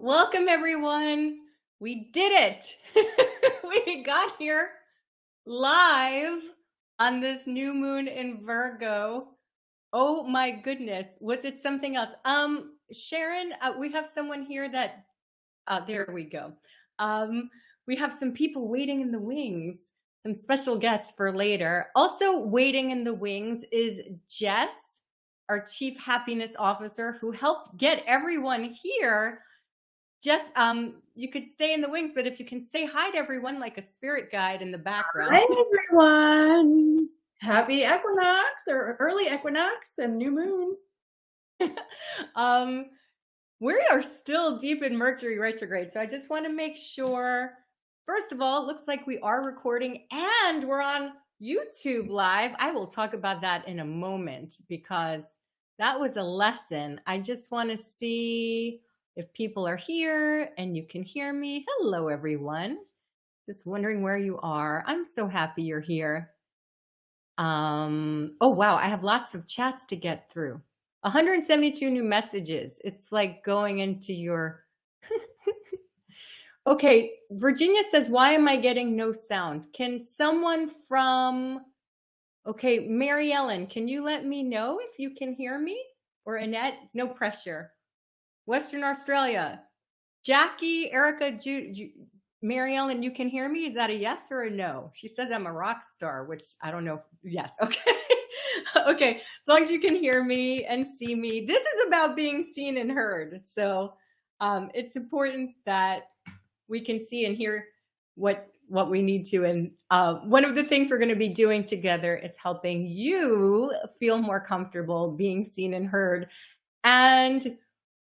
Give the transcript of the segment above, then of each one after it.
Welcome, everyone. We did it. We got here live on this new moon in Virgo. Oh my goodness. Was it something else? Sharon, we have someone here that, there we go. Um, we have some people waiting in the wings, some special guests for later. Also, waiting in the wings is Jess, our Chief Happiness Officer, who helped get everyone here. Just you could stay in the wings, but if you can say hi to everyone like a spirit guide in the Hi background. everyone. Happy equinox or early equinox and new moon. um, we are still deep in Mercury retrograde, so I just want to make sure. First of all, it looks like we are recording and we're on YouTube live. I will talk about that in a moment because that was a lesson. I just want to see if people are here and you can hear me. Hello, everyone. Just wondering where you are. I'm so happy you're here. Oh wow, I have lots of chats to get through. 172 new messages. It's like going into your Okay, Virginia says, why am I getting no sound? Can someone from Okay, Mary Ellen, can you let me know if you can hear me? Or Annette, no pressure. Western Australia, Jackie, Erica, Mary Ellen, you can hear me? Is that a yes or a no? She says I'm a rock star, which I don't know. Yes, okay. Okay, as long as you can hear me and see me. This is about being seen and heard. So it's important that we can see and hear what we need to. And one of the things we're going to be doing together is helping you feel more comfortable being seen and heard. And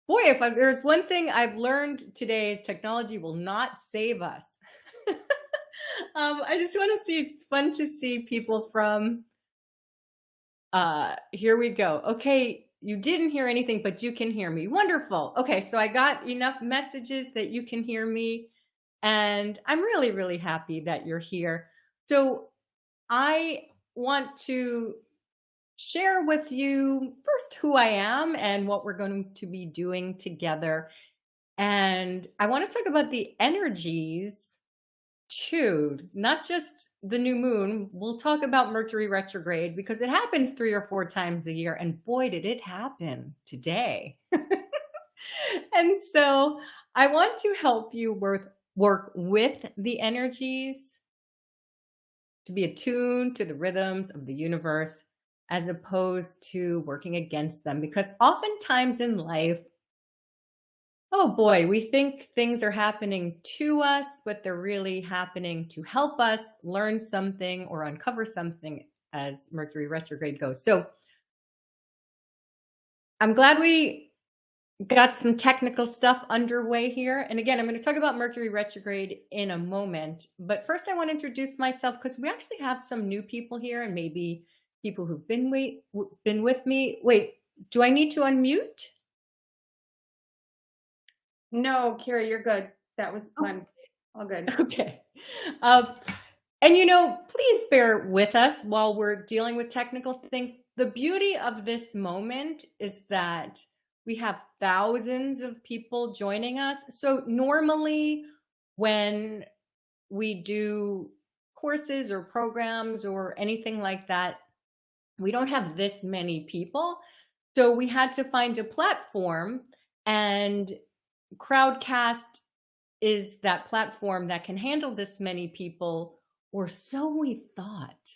boy, if there's one thing I've learned today is technology will not save us. I just want to see, it's fun to see people from, here we go. Okay, you didn't hear anything, but you can hear me. Wonderful. Okay, so I got enough messages that you can hear me. And I'm really, really happy that you're here. So I want to share with you first who I am and what we're going to be doing together. And I want to talk about the energies too, not just the new moon. We'll talk about Mercury retrograde because it happens 3 or 4 times a year. And boy, did it happen today. And so I want to help you work with the energies to be attuned to the rhythms of the universe as opposed to working against them. Because oftentimes in life, oh boy, we think things are happening to us, but they're really happening to help us learn something or uncover something as Mercury retrograde goes. So I'm glad we got some technical stuff underway here. And again, I'm going to talk about Mercury retrograde in a moment. But first, I want to introduce myself because we actually have some new people here and maybe people who've been with me. Wait, do I need to unmute? No, Kira, you're good. That was my mistake. All good. Okay. And please bear with us while we're dealing with technical things. The beauty of this moment is that we have thousands of people joining us. So normally when we do courses or programs or anything like that, we don't have this many people. So we had to find a platform, and Crowdcast is that platform that can handle this many people, or so we thought.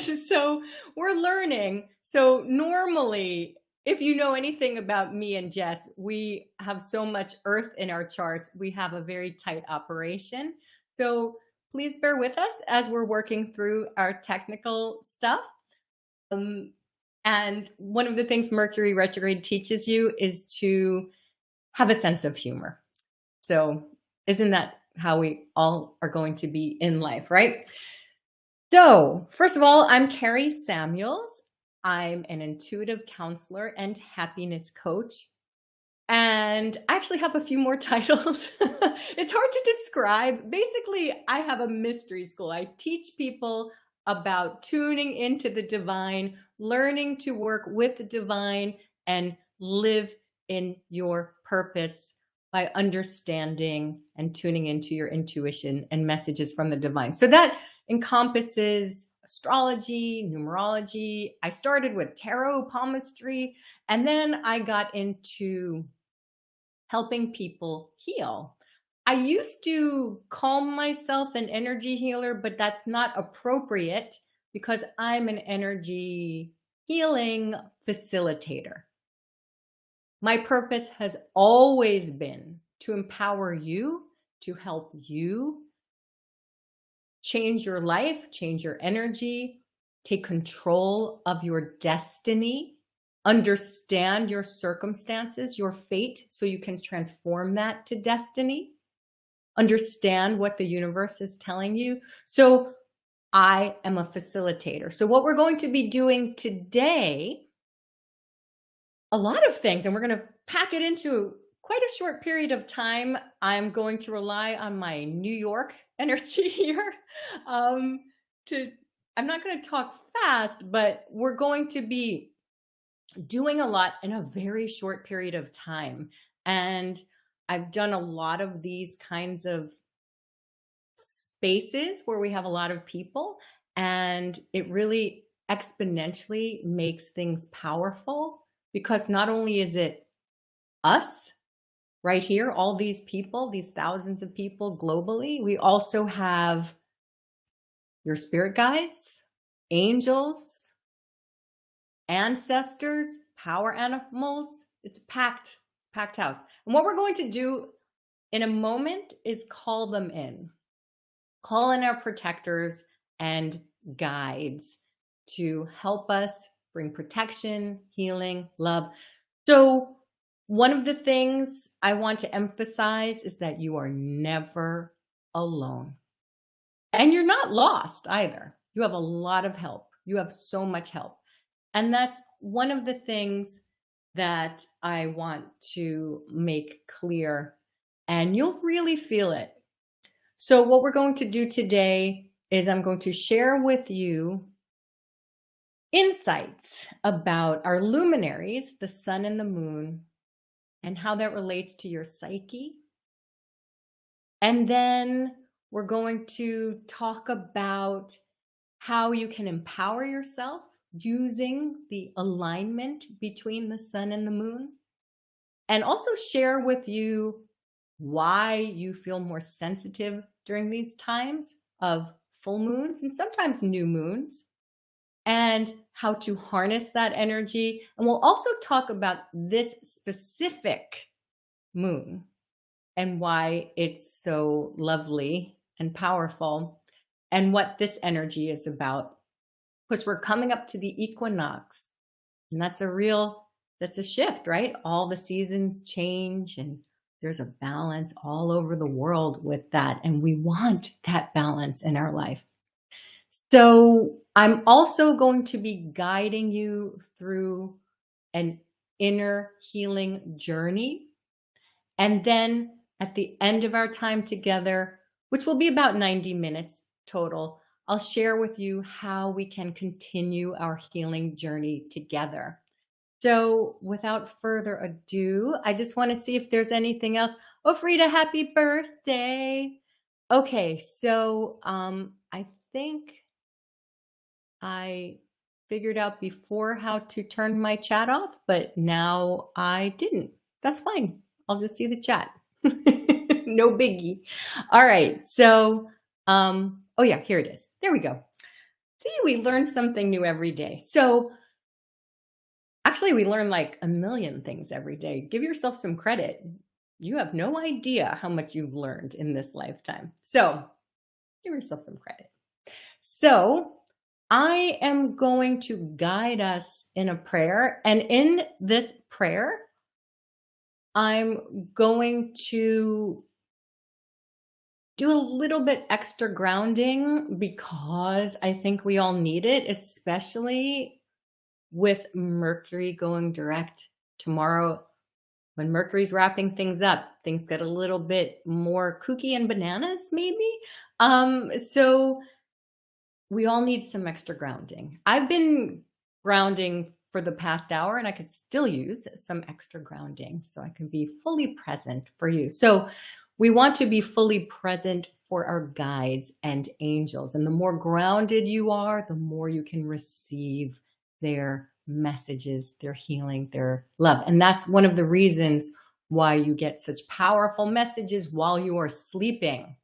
So we're learning. So normally, if you know anything about me and Jess, we have so much earth in our charts. We have a very tight operation. So please bear with us as we're working through our technical stuff. And one of the things Mercury retrograde teaches you is to have a sense of humor. So isn't that how we all are going to be in life, right? So first of all, I'm Carrie Samuels. I'm an intuitive counselor and happiness coach. And I actually have a few more titles. It's hard to describe. Basically, I have a mystery school. I teach people about tuning into the divine, learning to work with the divine, and live in your purpose by understanding and tuning into your intuition and messages from the divine. So that encompasses astrology, numerology. I started with tarot, palmistry, and then I got into helping people heal. I used to call myself an energy healer, but that's not appropriate because I'm an energy healing facilitator. My purpose has always been to empower you, to help you change your life, change your energy, take control of your destiny, understand your circumstances, your fate, so you can transform that to destiny, understand what the universe is telling you. So I am a facilitator. So what we're going to be doing today, a lot of things, and we're going to pack it into quite a short period of time. I'm going to rely on my New York energy here. Um, I'm not going to talk fast, but we're going to be doing a lot in a very short period of time. And I've done a lot of these kinds of spaces where we have a lot of people, and it really exponentially makes things powerful because not only is it us right here, all these people, these thousands of people globally, we also have your spirit guides, angels, ancestors, power animals. It's packed house. And what we're going to do in a moment is call them in. Call in our protectors and guides to help us bring protection, healing, love. So one of the things I want to emphasize is that you are never alone. And you're not lost either. You have a lot of help. You have so much help. And that's one of the things that I want to make clear. And you'll really feel it. So what we're going to do today is I'm going to share with you insights about our luminaries, the sun and the moon, and how that relates to your psyche. And then we're going to talk about how you can empower yourself using the alignment between the sun and the moon, and also share with you why you feel more sensitive during these times of full moons and sometimes new moons, and how to harness that energy. And we'll also talk about this specific moon and why it's so lovely and powerful and what this energy is about. Because we're coming up to the equinox, and that's a shift, right? All the seasons change and there's a balance all over the world with that. And we want that balance in our life. So I'm also going to be guiding you through an inner healing journey. And then at the end of our time together, which will be about 90 minutes total, I'll share with you how we can continue our healing journey together. So without further ado, I just want to see if there's anything else. Oh, Frida, happy birthday. Okay, so I think I figured out before how to turn my chat off, but now I didn't. That's fine. I'll just see the chat. No biggie. All right, so oh yeah, here it is. There we go. See, we learn something new every day. So actually, we learn like a million things every day. Give yourself some credit. You have no idea how much you've learned in this lifetime. So give yourself some credit. So I am going to guide us in a prayer. And in this prayer, I'm going to do a little bit extra grounding because I think we all need it, especially with Mercury going direct tomorrow. When Mercury's wrapping things up, things get a little bit more kooky and bananas, maybe. So we all need some extra grounding. I've been grounding for the past hour, and I could still use some extra grounding so I can be fully present for you. So, we want to be fully present for our guides and angels. And the more grounded you are, the more you can receive their messages, their healing, their love. And that's one of the reasons why you get such powerful messages while you are sleeping,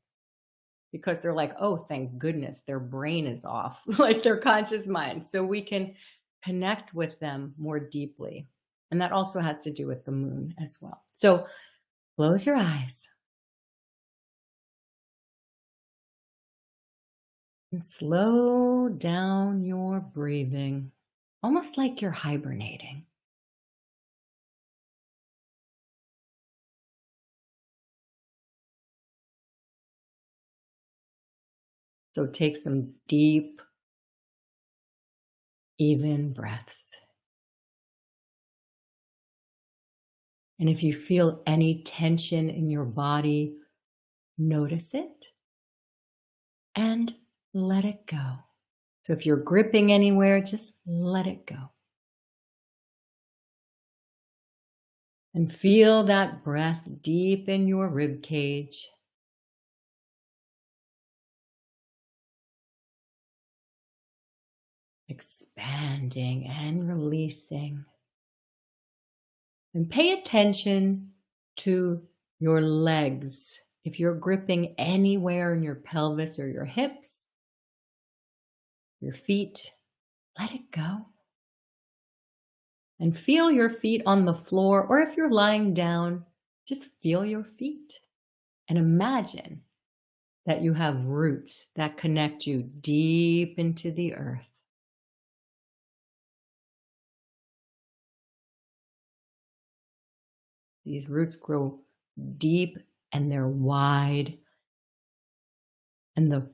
because they're like, oh, thank goodness their brain is off, like their conscious mind. So we can connect with them more deeply. And that also has to do with the moon as well. So close your eyes and slow down your breathing, almost like you're hibernating. So take some deep, even breaths. And if you feel any tension in your body, notice it and let it go. So if you're gripping anywhere, just let it go. And feel that breath deep in your rib cage. Expanding and releasing. And pay attention to your legs. If you're gripping anywhere in your pelvis or your hips, your feet, let it go. And feel your feet on the floor, or if you're lying down, just feel your feet. And imagine that you have roots that connect you deep into the earth. These roots grow deep and they're wide. And the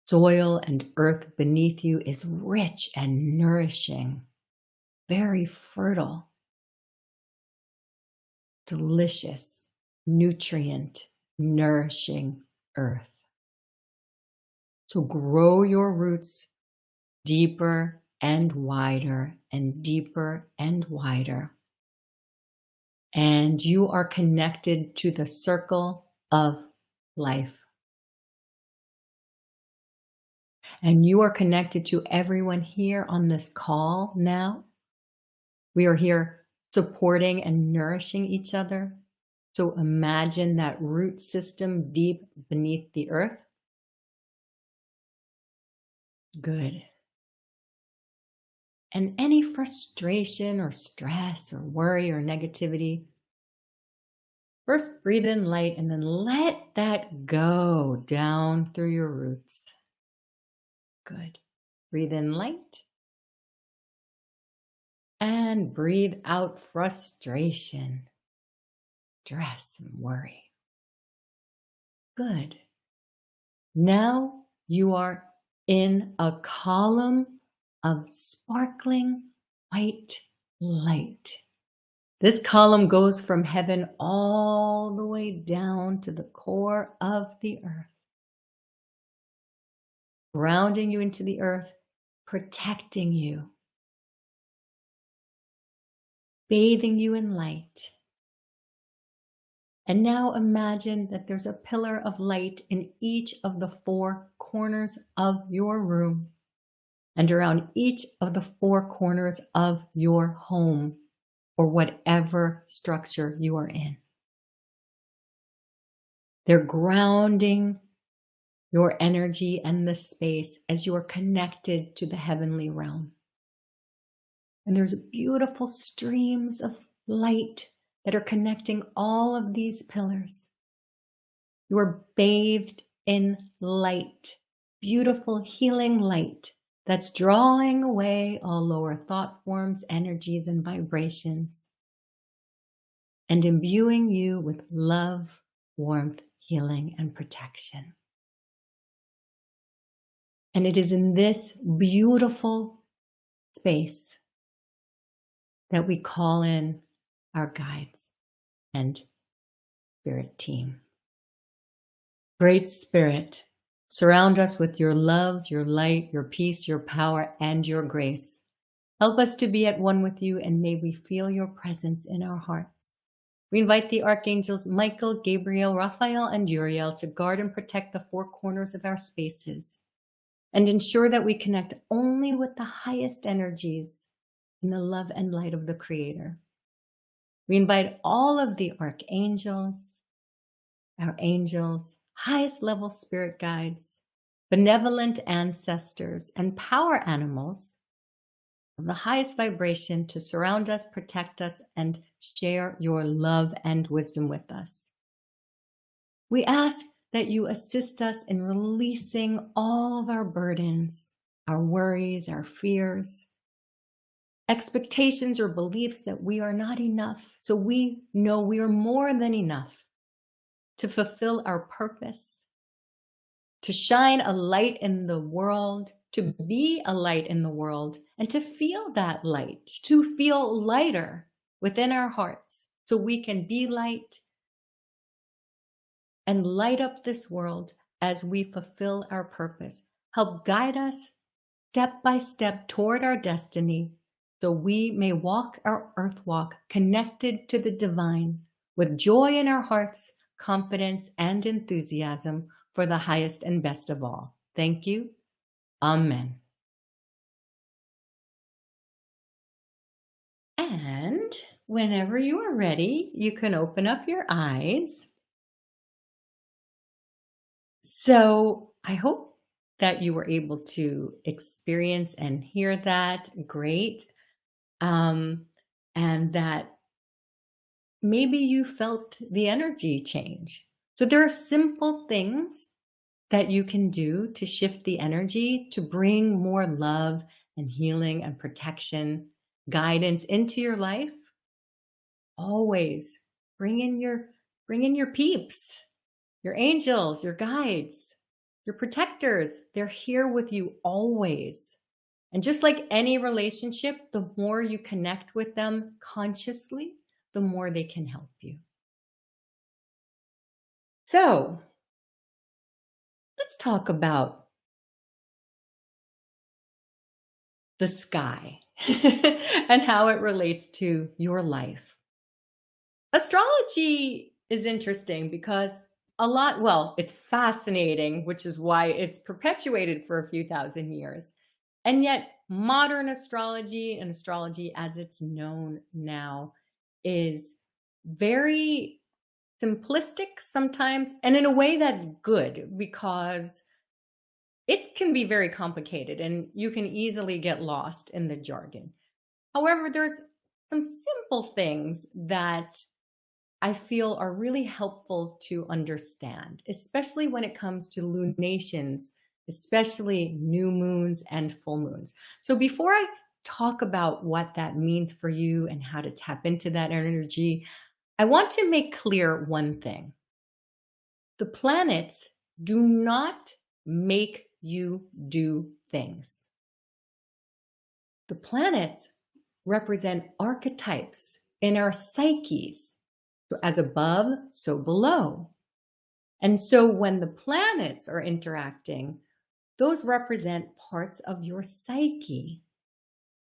soil and earth beneath you is rich and nourishing, very fertile, delicious, nutrient, nourishing earth. So grow your roots deeper and wider and deeper and wider. And you are connected to the circle of life. And you are connected to everyone here on this call now. We are here supporting and nourishing each other. So imagine that root system deep beneath the earth. Good. And any frustration or stress or worry or negativity, first breathe in light and then let that go down through your roots. Good. Breathe in light. And breathe out frustration, stress, and worry. Good. Now you are in a column of sparkling white light. This column goes from heaven all the way down to the core of the earth, grounding you into the earth, protecting you, bathing you in light. And now imagine that there's a pillar of light in each of the four corners of your room and around each of the four corners of your home or whatever structure you are in. They're grounding your energy and the space as you are connected to the heavenly realm. And there's beautiful streams of light that are connecting all of these pillars. You are bathed in light, beautiful healing light that's drawing away all lower thought forms, energies, and vibrations, and imbuing you with love, warmth, healing, and protection. And it is in this beautiful space that we call in our guides and spirit team. Great Spirit, surround us with your love, your light, your peace, your power, and your grace. Help us to be at one with you, and may we feel your presence in our hearts. We invite the archangels Michael, Gabriel, Raphael, and Uriel to guard and protect the four corners of our spaces and ensure that we connect only with the highest energies in the love and light of the Creator. We invite all of the archangels, our angels, highest level spirit guides, benevolent ancestors, and power animals of the highest vibration to surround us, protect us, and share your love and wisdom with us. We ask that you assist us in releasing all of our burdens, our worries, our fears, expectations or beliefs that we are not enough. So we know we are more than enough to fulfill our purpose, to shine a light in the world, to be a light in the world, and to feel that light, to feel lighter within our hearts so we can be light and light up this world as we fulfill our purpose. Help guide us step by step toward our destiny so we may walk our earth walk connected to the divine with joy in our hearts, confidence, and enthusiasm for the highest and best of all. Thank you. Amen. And whenever you are ready, you can open up your eyes. So I hope that you were able to experience and hear that. Great. And that maybe you felt the energy change. So there are simple things that you can do to shift the energy to bring more love and healing and protection, guidance into your life. Always bring in your peeps, your angels, your guides, your protectors. They're here with you always. And just like any relationship, the more you connect with them consciously, the more they can help you. So let's talk about the sky and how it relates to your life. Astrology is interesting because it's fascinating, which is why it's perpetuated for a few thousand years. And yet, modern astrology and astrology as it's known now is very simplistic sometimes, and in a way that's good because it can be very complicated and you can easily get lost in the jargon. However, there's some simple things that I feel are really helpful to understand, especially when it comes to lunations, especially new moons and full moons. So before I talk about what that means for you and how to tap into that energy, I want to make clear one thing. The planets do not make you do things. The planets represent archetypes in our psyches. So as above, so below. And so when the planets are interacting, those represent parts of your psyche.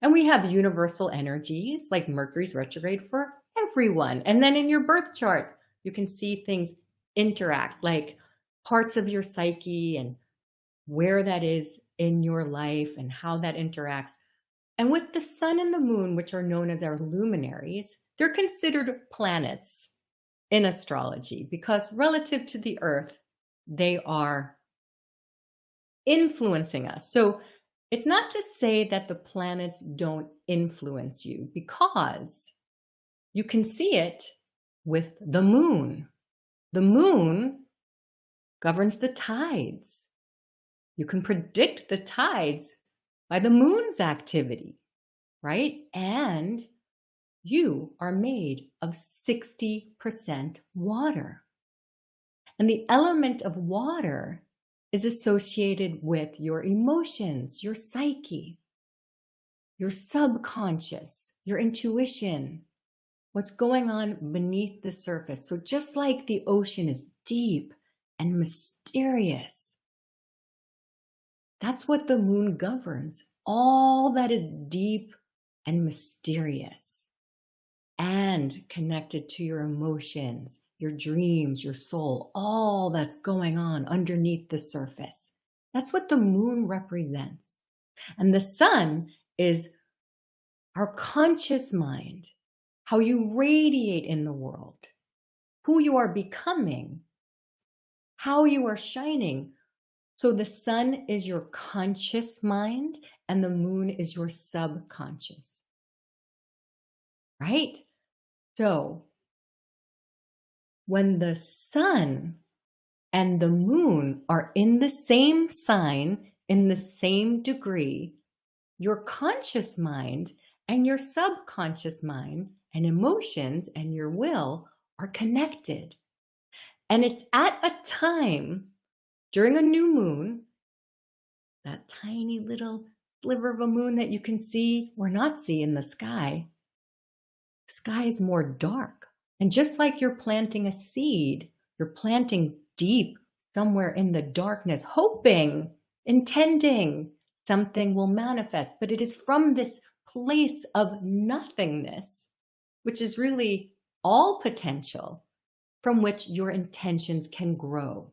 And we have universal energies like Mercury's retrograde for everyone. And then in your birth chart, you can see things interact, like parts of your psyche and where that is in your life and how that interacts. And with the sun and the moon, which are known as our luminaries, they're considered planets in astrology because relative to the earth, they are influencing us. So it's not to say that the planets don't influence you because you can see it with the moon. The moon governs the tides. You can predict the tides by the moon's activity, right? And you are made of 60% water. And the element of water is associated with your emotions, your psyche, your subconscious, your intuition, what's going on beneath the surface. So just like the ocean is deep and mysterious, that's what the moon governs. All that is deep and mysterious and connected to your emotions, your dreams, your soul, all that's going on underneath the surface. That's what the moon represents. And the sun is our conscious mind, how you radiate in the world, who you are becoming, how you are shining. So the sun is your conscious mind and the moon is your subconscious, right? So when the sun and the moon are in the same sign, in the same degree, your conscious mind and your subconscious mind and emotions and your will are connected. And it's at a time during a new moon, that tiny little sliver of a moon that you can see or not see in the sky is more dark. And just like you're planting a seed, you're planting deep somewhere in the darkness, hoping, intending something will manifest. But it is from this place of nothingness, which is really all potential, from which your intentions can grow.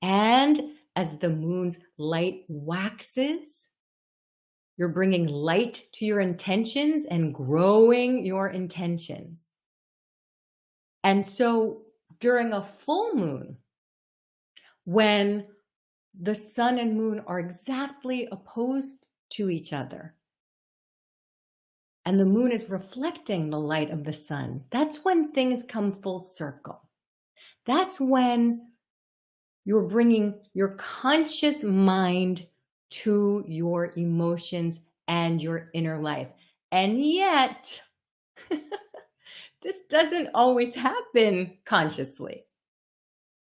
And as the moon's light waxes, you're bringing light to your intentions and growing your intentions. And so during a full moon, when the sun and moon are exactly opposed to each other, and the moon is reflecting the light of the sun, that's when things come full circle. That's when you're bringing your conscious mind to your emotions and your inner life. And yet, this doesn't always happen consciously.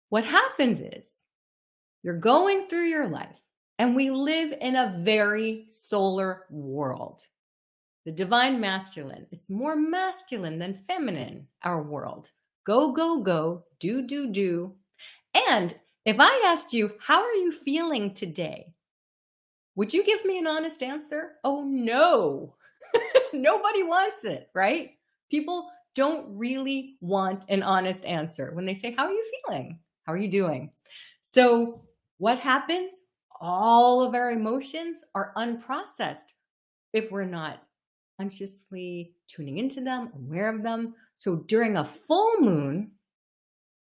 What happens is you're going through your life, and we live in a very solar world. The divine masculine, it's more masculine than feminine, our world. Go, go, go, do, do, do. And if I asked you, how are you feeling today? Would you give me an honest answer? Oh, no. Nobody wants it, right? People don't really want an honest answer when they say, how are you feeling? How are you doing? So what happens? All of our emotions are unprocessed if we're not consciously tuning into them, aware of them. So during a full moon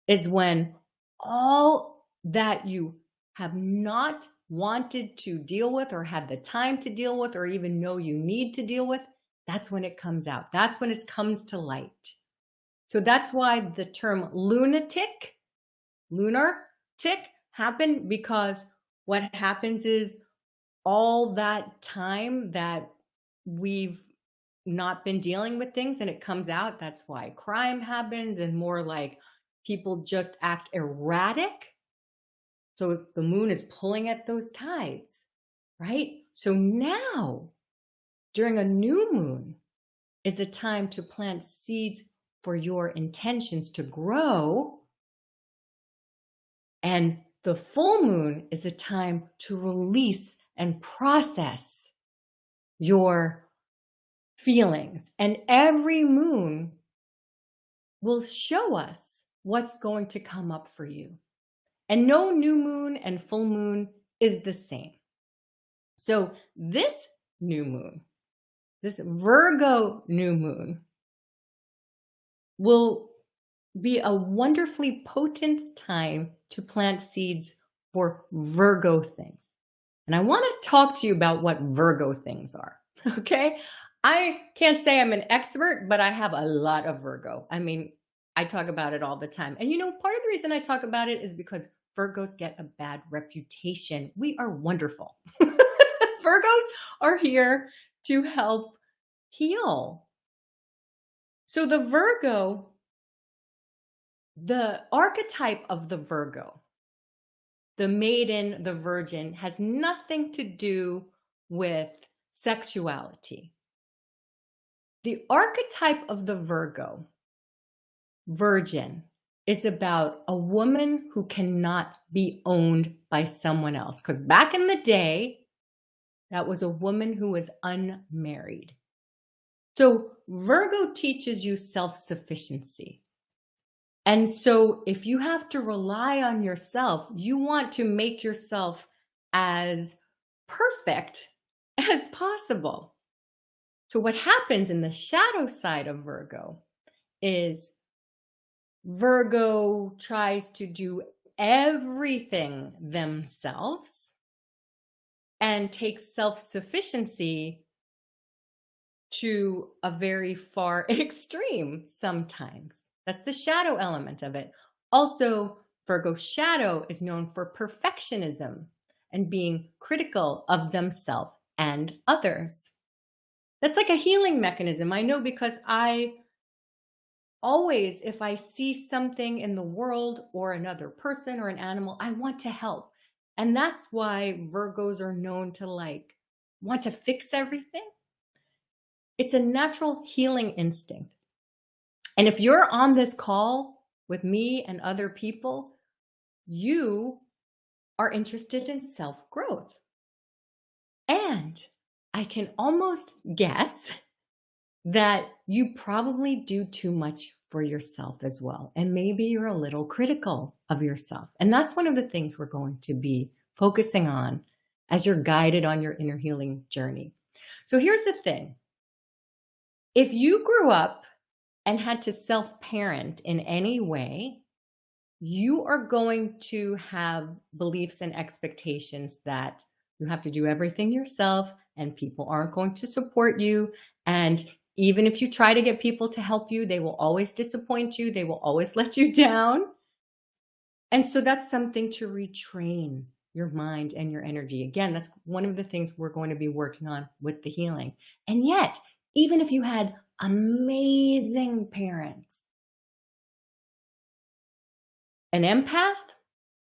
is when all that you have not wanted to deal with or had the time to deal with or even know you need to deal with, that's when it comes out. That's when it comes to light. So that's why the term lunar tick happened, because what happens is all that time that we've not been dealing with things and it comes out. That's why crime happens and more like people just act erratic. So the moon is pulling at those tides, right? So now, during a new moon, is a time to plant seeds for your intentions to grow. And the full moon is a time to release and process your feelings. And every moon will show us what's going to come up for you. And no new moon and full moon is the same. So this new moon, this Virgo new moon, will be a wonderfully potent time to plant seeds for Virgo things. And I want to talk to you about what Virgo things are, okay? I can't say I'm an expert, but I have a lot of Virgo. I mean, I talk about it all the time. And part of the reason I talk about it is because Virgos get a bad reputation. We are wonderful. Virgos are here to help heal. So the Virgo, the archetype of the Virgo, the maiden, the virgin, has nothing to do with sexuality. The archetype of the Virgo, virgin, is about a woman who cannot be owned by someone else. Because back in the day, that was a woman who was unmarried. So Virgo teaches you self-sufficiency. And so if you have to rely on yourself, you want to make yourself as perfect as possible. So what happens in the shadow side of Virgo is Virgo tries to do everything themselves and takes self-sufficiency to a very far extreme sometimes. That's the shadow element of it. Also, Virgo shadow is known for perfectionism and being critical of themselves and others. That's like a healing mechanism. I know because I always, if I see something in the world or another person or an animal, I want to help. And that's why Virgos are known to like want to fix everything. It's a natural healing instinct. And if you're on this call with me and other people, you are interested in self growth. And I can almost guess that you probably do too much for yourself as well. And maybe you're a little critical of yourself. And that's one of the things we're going to be focusing on as you're guided on your inner healing journey. So here's the thing. If you grew up and had to self-parent in any way, you are going to have beliefs and expectations that you have to do everything yourself and people aren't going to support you. And even if you try to get people to help you, they will always disappoint you. They will always let you down. And so that's something to retrain your mind and your energy. Again, that's one of the things we're going to be working on with the healing. And yet, even if you had amazing parents, an empath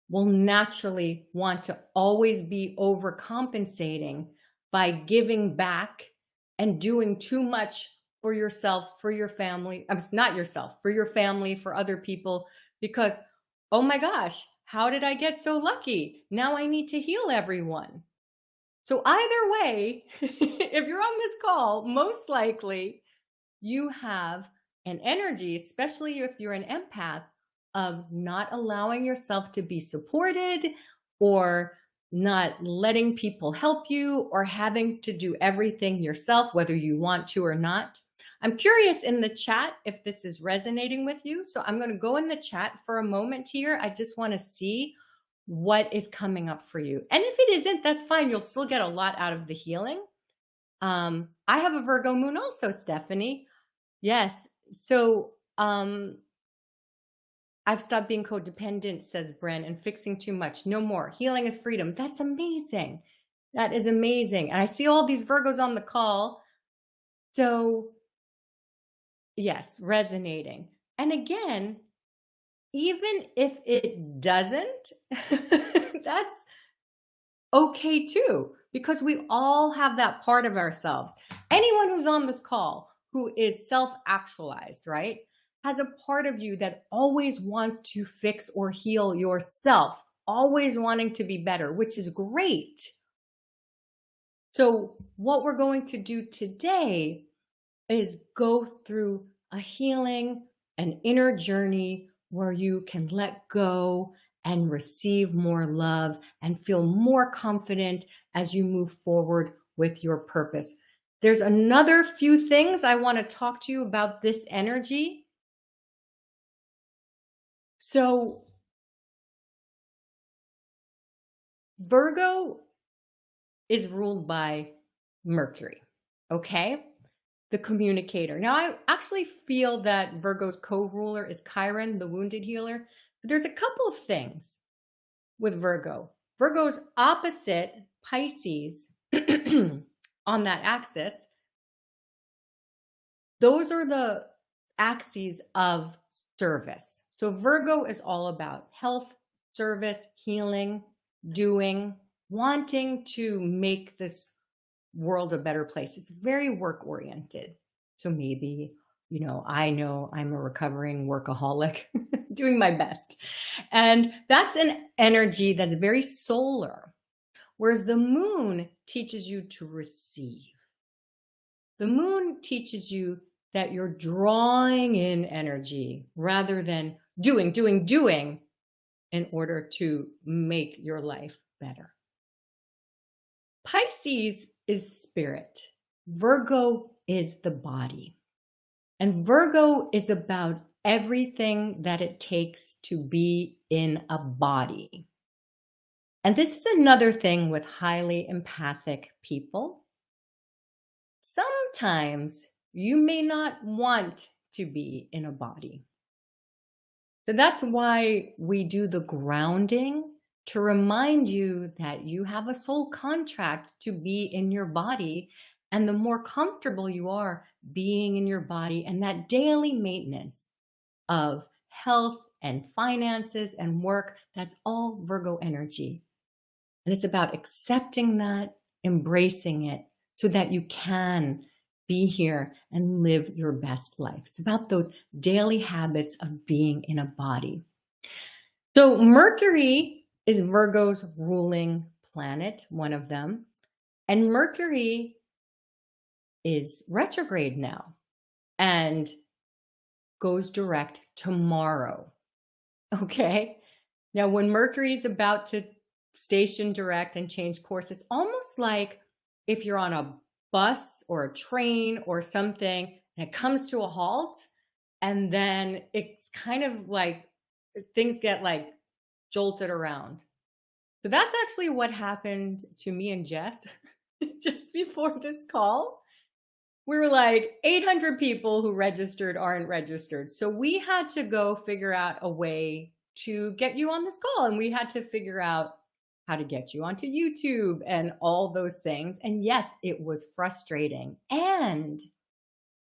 will naturally want to always be overcompensating by giving back and doing too much for yourself, for your family. Not yourself, for your family, for other people, because, oh my gosh, how did I get so lucky? Now I need to heal everyone. So either way, if you're on this call, most likely you have an energy, especially if you're an empath, of not allowing yourself to be supported or not letting people help you or having to do everything yourself, whether you want to or not. I'm curious in the chat if this is resonating with you. So I'm going to go in the chat for a moment here. I just want to see what is coming up for you. And if it isn't, that's fine. You'll still get a lot out of the healing. I have a Virgo moon also, Stephanie. Yes. So I've stopped being codependent, says Bren, and fixing too much. No more. Healing is freedom. That's amazing. That is amazing. And I see all these Virgos on the call. So yes, resonating. And again, even if it doesn't, that's okay too, because we all have that part of ourselves. Anyone who's on this call who is self-actualized, right, has a part of you that always wants to fix or heal yourself, always wanting to be better, which is great. So what we're going to do today is go through a healing, an inner journey where you can let go and receive more love and feel more confident as you move forward with your purpose. There's another few things I want to talk to you about this energy. So Virgo is ruled by Mercury, okay? The communicator. Now, I actually feel that Virgo's co-ruler is Chiron, the wounded healer. But there's a couple of things with Virgo. Virgo's opposite, Pisces, on that axis, those are the axes of service. So Virgo is all about health, service, healing, doing, wanting to make this world a better place. It's very work oriented. So maybe, I know I'm a recovering workaholic doing my best. And that's an energy that's very solar. Whereas the moon teaches you to receive. The moon teaches you that you're drawing in energy rather than doing in order to make your life better. Pisces is spirit. Virgo is the body. And Virgo is about everything that it takes to be in a body. And this is another thing with highly empathic people. Sometimes you may not want to be in a body. So that's why we do the grounding to remind you that you have a soul contract to be in your body. And the more comfortable you are being in your body and that daily maintenance of health and finances and work, that's all Virgo energy. And it's about accepting that, embracing it so that you can be here and live your best life. It's about those daily habits of being in a body. So Mercury is Virgo's ruling planet, one of them. And Mercury is retrograde now and goes direct tomorrow. Okay. Now, when Mercury is about to station direct and change course, it's almost like if you're on a bus or a train or something and it comes to a halt, and then it's kind of like things get like jolted around. So that's actually what happened to me and Jess just before this call. We were like 800 people who registered aren't registered. So we had to go figure out a way to get you on this call. And we had to figure out how to get you onto YouTube and all those things. And yes, it was frustrating. And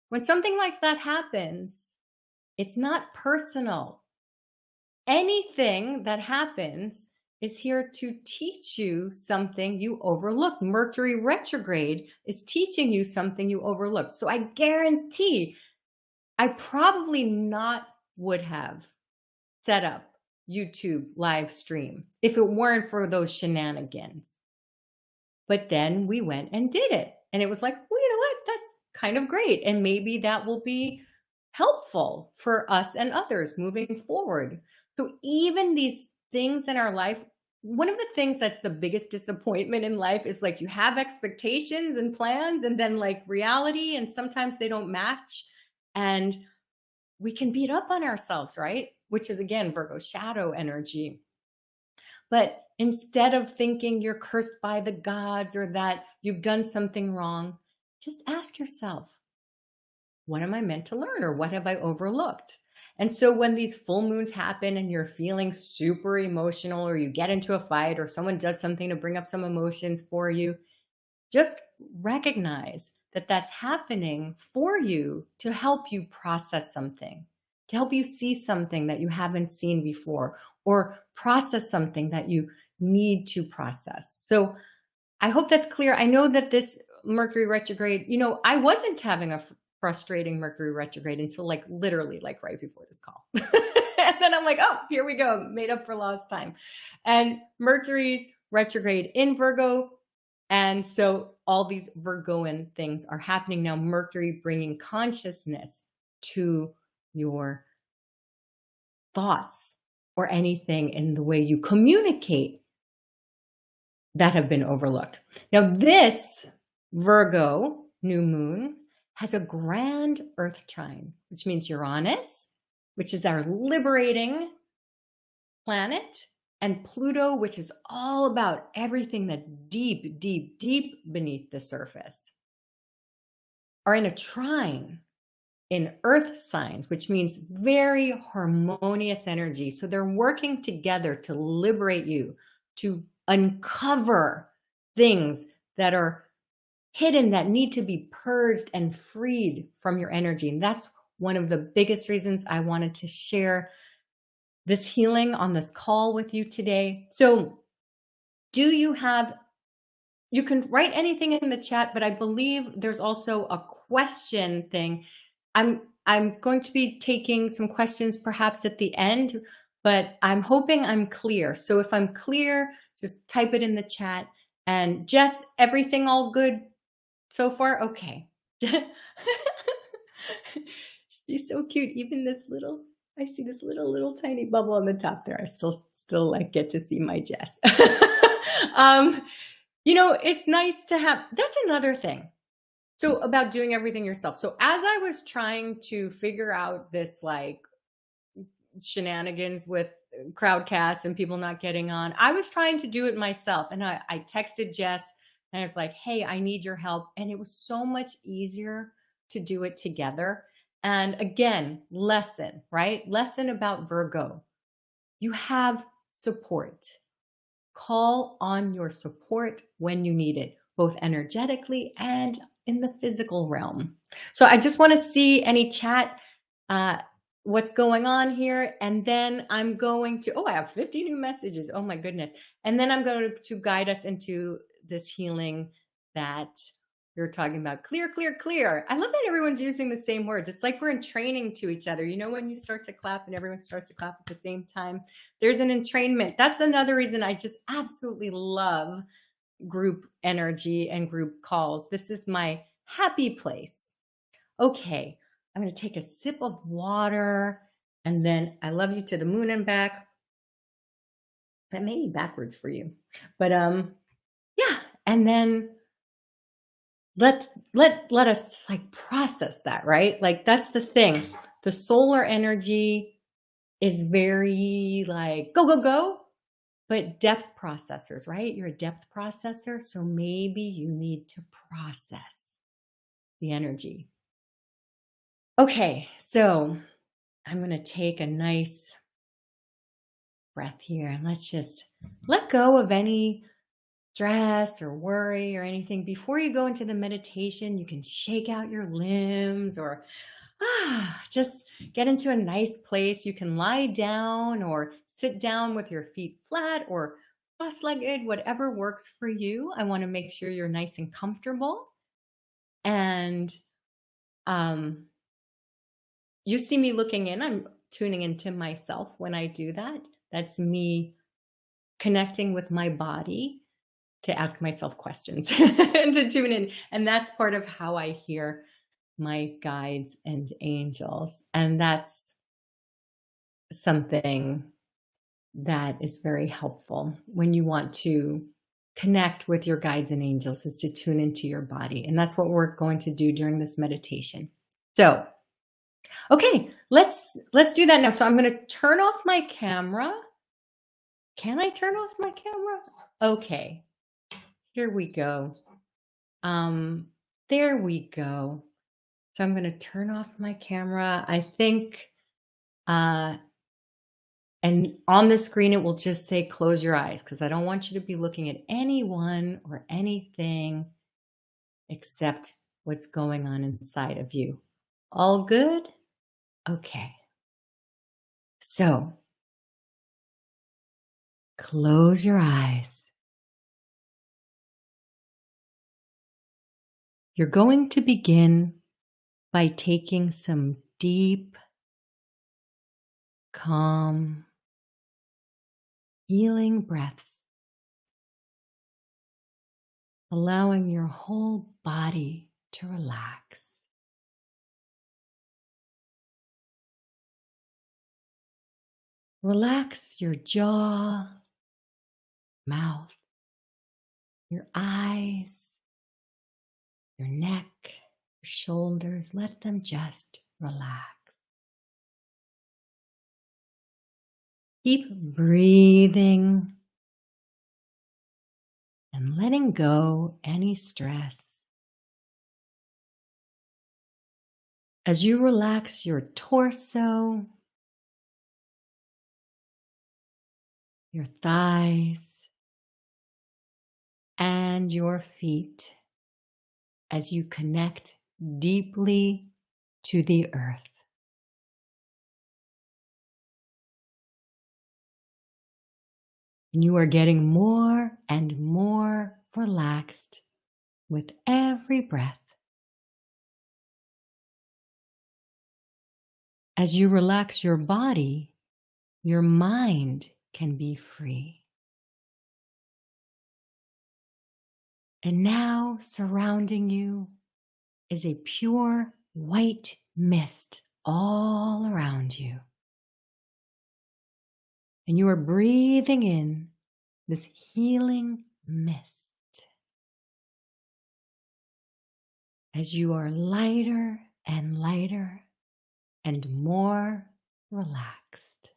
when something like that happens, it's not personal. Anything that happens is here to teach you something you overlooked. Mercury retrograde is teaching you something you overlooked. So I guarantee I probably not would have set up YouTube live stream if it weren't for those shenanigans. But then we went and did it. And it was like, well, you know what? That's kind of great. And maybe that will be helpful for us and others moving forward. So even these things in our life, one of the things that's the biggest disappointment in life is like you have expectations and plans and then like reality, and sometimes they don't match. And we can beat up on ourselves, right? Which is again, Virgo shadow energy. But instead of thinking you're cursed by the gods or that you've done something wrong, just ask yourself, what am I meant to learn, or what have I overlooked? And so when these full moons happen and you're feeling super emotional, or you get into a fight, or someone does something to bring up some emotions for you, just recognize that that's happening for you to help you process something, to help you see something that you haven't seen before, or process something that you need to process. So I hope that's clear. I know that this Mercury retrograde, I wasn't having a frustrating Mercury retrograde until like literally like right before this call. And then I'm like, oh, here we go, made up for lost time. And Mercury's retrograde in Virgo. And so all these Virgoan things are happening now. Mercury bringing consciousness to your thoughts or anything in the way you communicate that have been overlooked. Now, this Virgo new moon has a grand earth trine, which means Uranus, which is our liberating planet, and Pluto, which is all about everything that's deep, deep, deep beneath the surface, are in a trine in earth signs, which means very harmonious energy. So they're working together to liberate you, to uncover things that are hidden, that need to be purged and freed from your energy. And that's one of the biggest reasons I wanted to share this healing on this call with you today. So you can write anything in the chat, but I believe there's also a question thing. I'm going to be taking some questions perhaps at the end, but I'm hoping I'm clear. So if I'm clear, just type it in the chat. And Jess, everything all good so far? Okay. She's so cute. Even this little I see this little tiny bubble on the top there. I still like get to see my Jess. um, it's nice to have that's another thing. So about doing everything yourself. So as I was trying to figure out this like shenanigans with crowdcast and people not getting on, I was trying to do it myself. And I texted Jess and I was like, hey, I need your help. And it was so much easier to do it together. And again, lesson, right? Lesson about Virgo. You have support. Call on your support when you need it, both energetically and in the physical realm. So I just want to see any chat, uh, what's going on here. And then I'm going to, oh, I have 50 new messages. Oh my goodness. And then I'm going to guide us into this healing that you're talking about. Clear, clear, clear. I love that everyone's using the same words. It's like we're in training to each other. You know, when you start to clap and everyone starts to clap at the same time, there's an entrainment. That's another reason I just absolutely love group energy and group calls. This is my happy place. Okay, I'm going to take a sip of water and then I love you to the moon and back. That may be backwards for you. But yeah, and then let us just like process that, right? Like that's the thing. The solar energy is very like go go go, but depth processors, right? You're a depth processor, so maybe you need to process the energy. Okay, so I'm going to take a nice breath here and let's just let go of any stress or worry or anything. Before you go into the meditation, you can shake out your limbs or just get into a nice place. You can lie down or sit down with your feet flat or cross-legged, whatever works for you. I want to make sure you're nice and comfortable. And you see me looking in. I'm tuning into myself when I do that. That's me connecting with my body to ask myself questions and to tune in. And that's part of how I hear my guides and angels. And that's something that is very helpful when you want to connect with your guides and angels, is to tune into your body. And that's what we're going to do during this meditation. So, okay, let's do that now. So I'm going to turn off my camera. Can I turn off my camera? Okay. Here we go. There we go. So I'm going to turn off my camera. I think, and on the screen, it will just say, close your eyes, because I don't want you to be looking at anyone or anything except what's going on inside of you. All good? Okay. So close your eyes. You're going to begin by taking some deep, calm, healing breaths, allowing your whole body to relax. Relax your jaw, mouth, your eyes, your neck, your shoulders. Let them just relax. Keep breathing and letting go any stress. As you relax your torso, your thighs, and your feet, as you connect deeply to the earth. And you are getting more and more relaxed with every breath. As you relax your body, your mind can be free. And now, surrounding you is a pure white mist all around you. And you are breathing in this healing mist as you are lighter and lighter and more relaxed.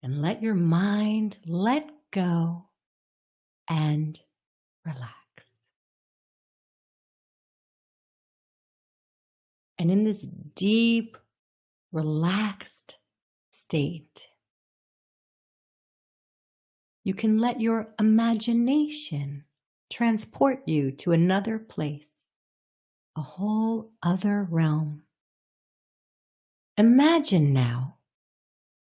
And let your mind let go and relax. And in this deep, relaxed state, you can let your imagination transport you to another place, a whole other realm. Imagine now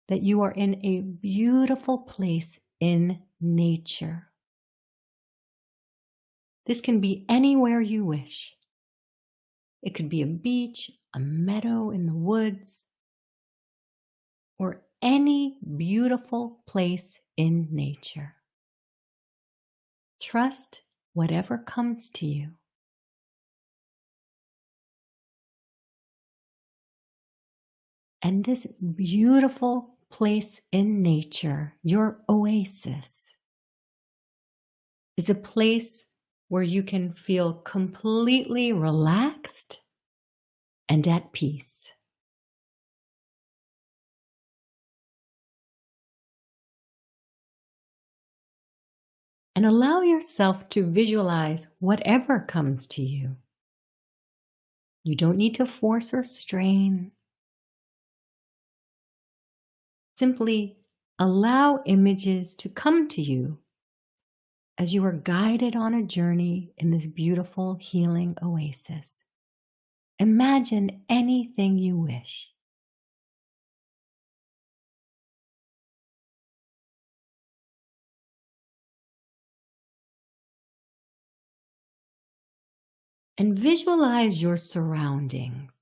that you are in a beautiful place in nature. This can be anywhere you wish. It could be a beach, a meadow in the woods, or any beautiful place in nature. Trust whatever comes to you. And this beautiful place in nature, your oasis, is a place where you can feel completely relaxed and at peace. And allow yourself to visualize whatever comes to you. You don't need to force or strain. Simply allow images to come to you as you are guided on a journey in this beautiful healing oasis. Imagine anything you wish. And visualize your surroundings.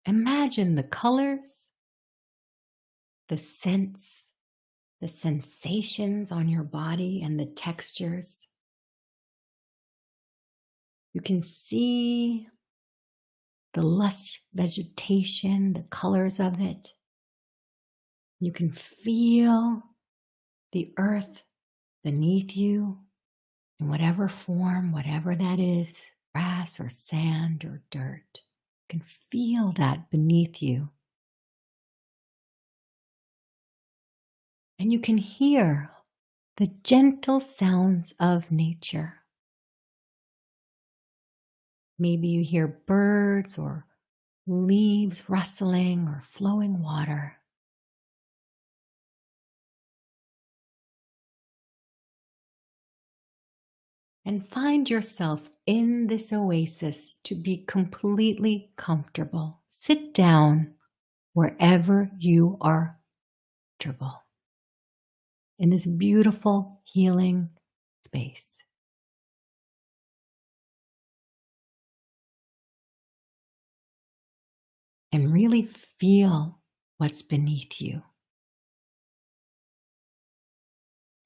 Imagine the colors, the scents, the sensations on your body, and the textures. You can see the lush vegetation, the colors of it. You can feel the earth beneath you in whatever form, whatever that is, grass or sand or dirt. You can feel that beneath you. And you can hear the gentle sounds of nature. Maybe you hear birds or leaves rustling or flowing water. And find yourself in this oasis to be completely comfortable. Sit down wherever you are comfortable in this beautiful healing space. And really feel what's beneath you.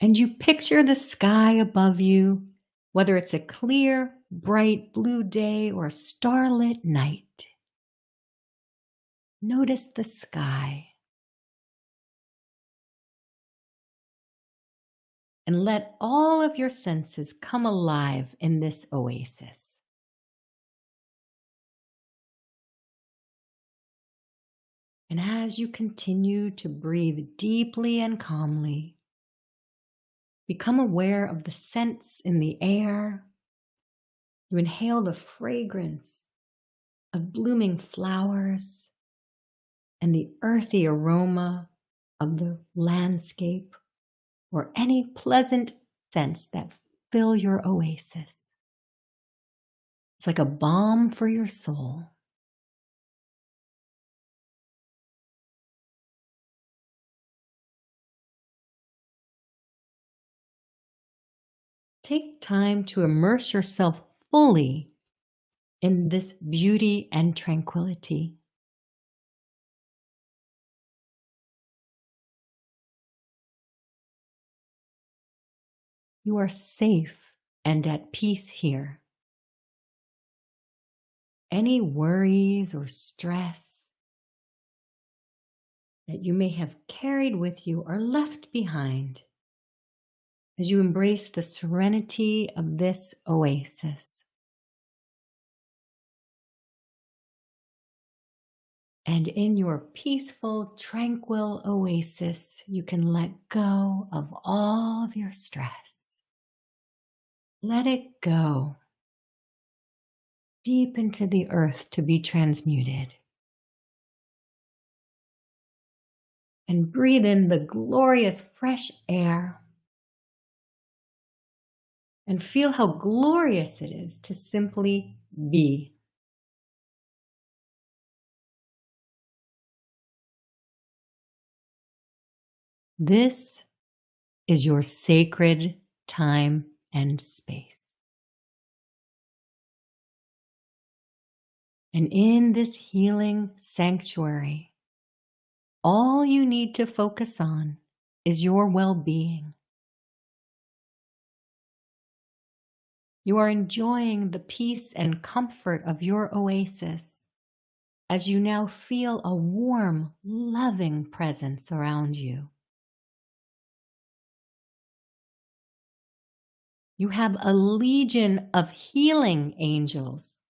And you picture the sky above you, whether it's a clear, bright blue day or a starlit night. Notice the sky. And let all of your senses come alive in this oasis. And as you continue to breathe deeply and calmly, become aware of the scents in the air. You inhale the fragrance of blooming flowers and the earthy aroma of the landscape or any pleasant scents that fill your oasis. It's like a balm for your soul. Take time to immerse yourself fully in this beauty and tranquility. You are safe and at peace here. Any worries or stress that you may have carried with you are left behind as you embrace the serenity of this oasis. And in your peaceful, tranquil oasis, you can let go of all of your stress. Let it go deep into the earth to be transmuted. And breathe in the glorious fresh air. And feel how glorious it is to simply be. This is your sacred time and space. And in this healing sanctuary, all you need to focus on is your well-being. You are enjoying the peace and comfort of your oasis as you now feel a warm, loving presence around you. You have a legion of healing angels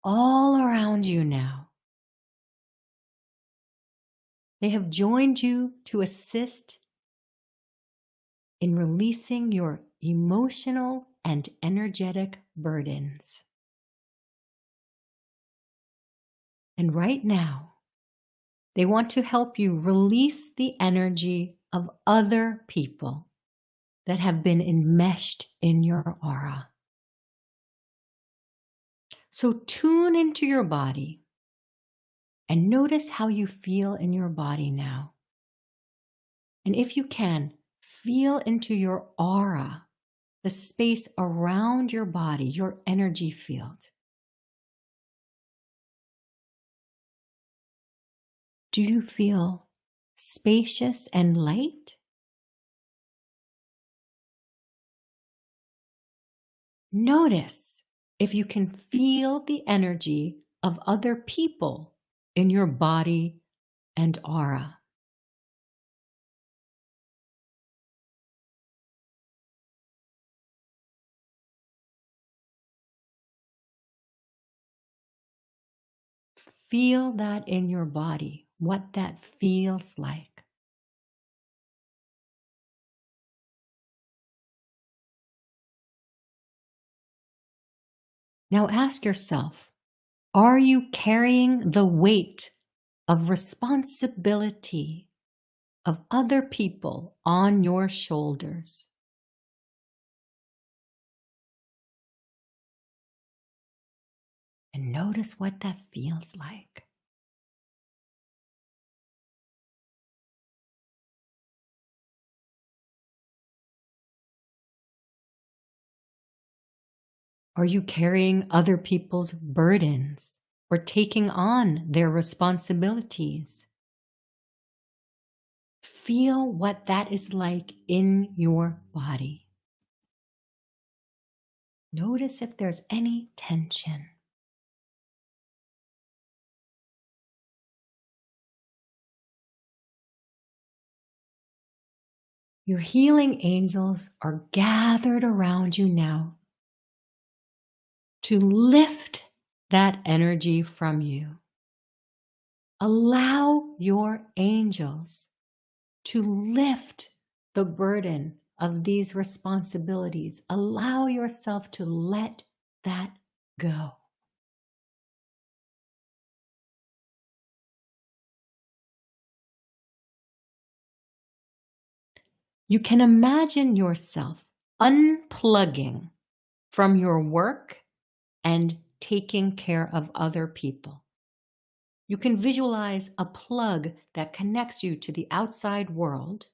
all around you now. They have joined you to assist in releasing your emotional and energetic burdens. And right now, they want to help you release the energy of other people that have been enmeshed in your aura. So tune into your body and notice how you feel in your body now. And if you can, feel into your aura, the space around your body, your energy field. Do you feel spacious and light? Notice if you can feel the energy of other people in your body and aura. Feel that in your body, what that feels like. Now ask yourself, are you carrying the weight of responsibility of other people on your shoulders? And notice what that feels like. Are you carrying other people's burdens or taking on their responsibilities? Feel what that is like in your body. Notice if there's any tension. Your healing angels are gathered around you now to lift that energy from you. Allow your angels to lift the burden of these responsibilities. Allow yourself to let that go. You can imagine yourself unplugging from your work and taking care of other people. You can visualize a plug that connects you to the outside world,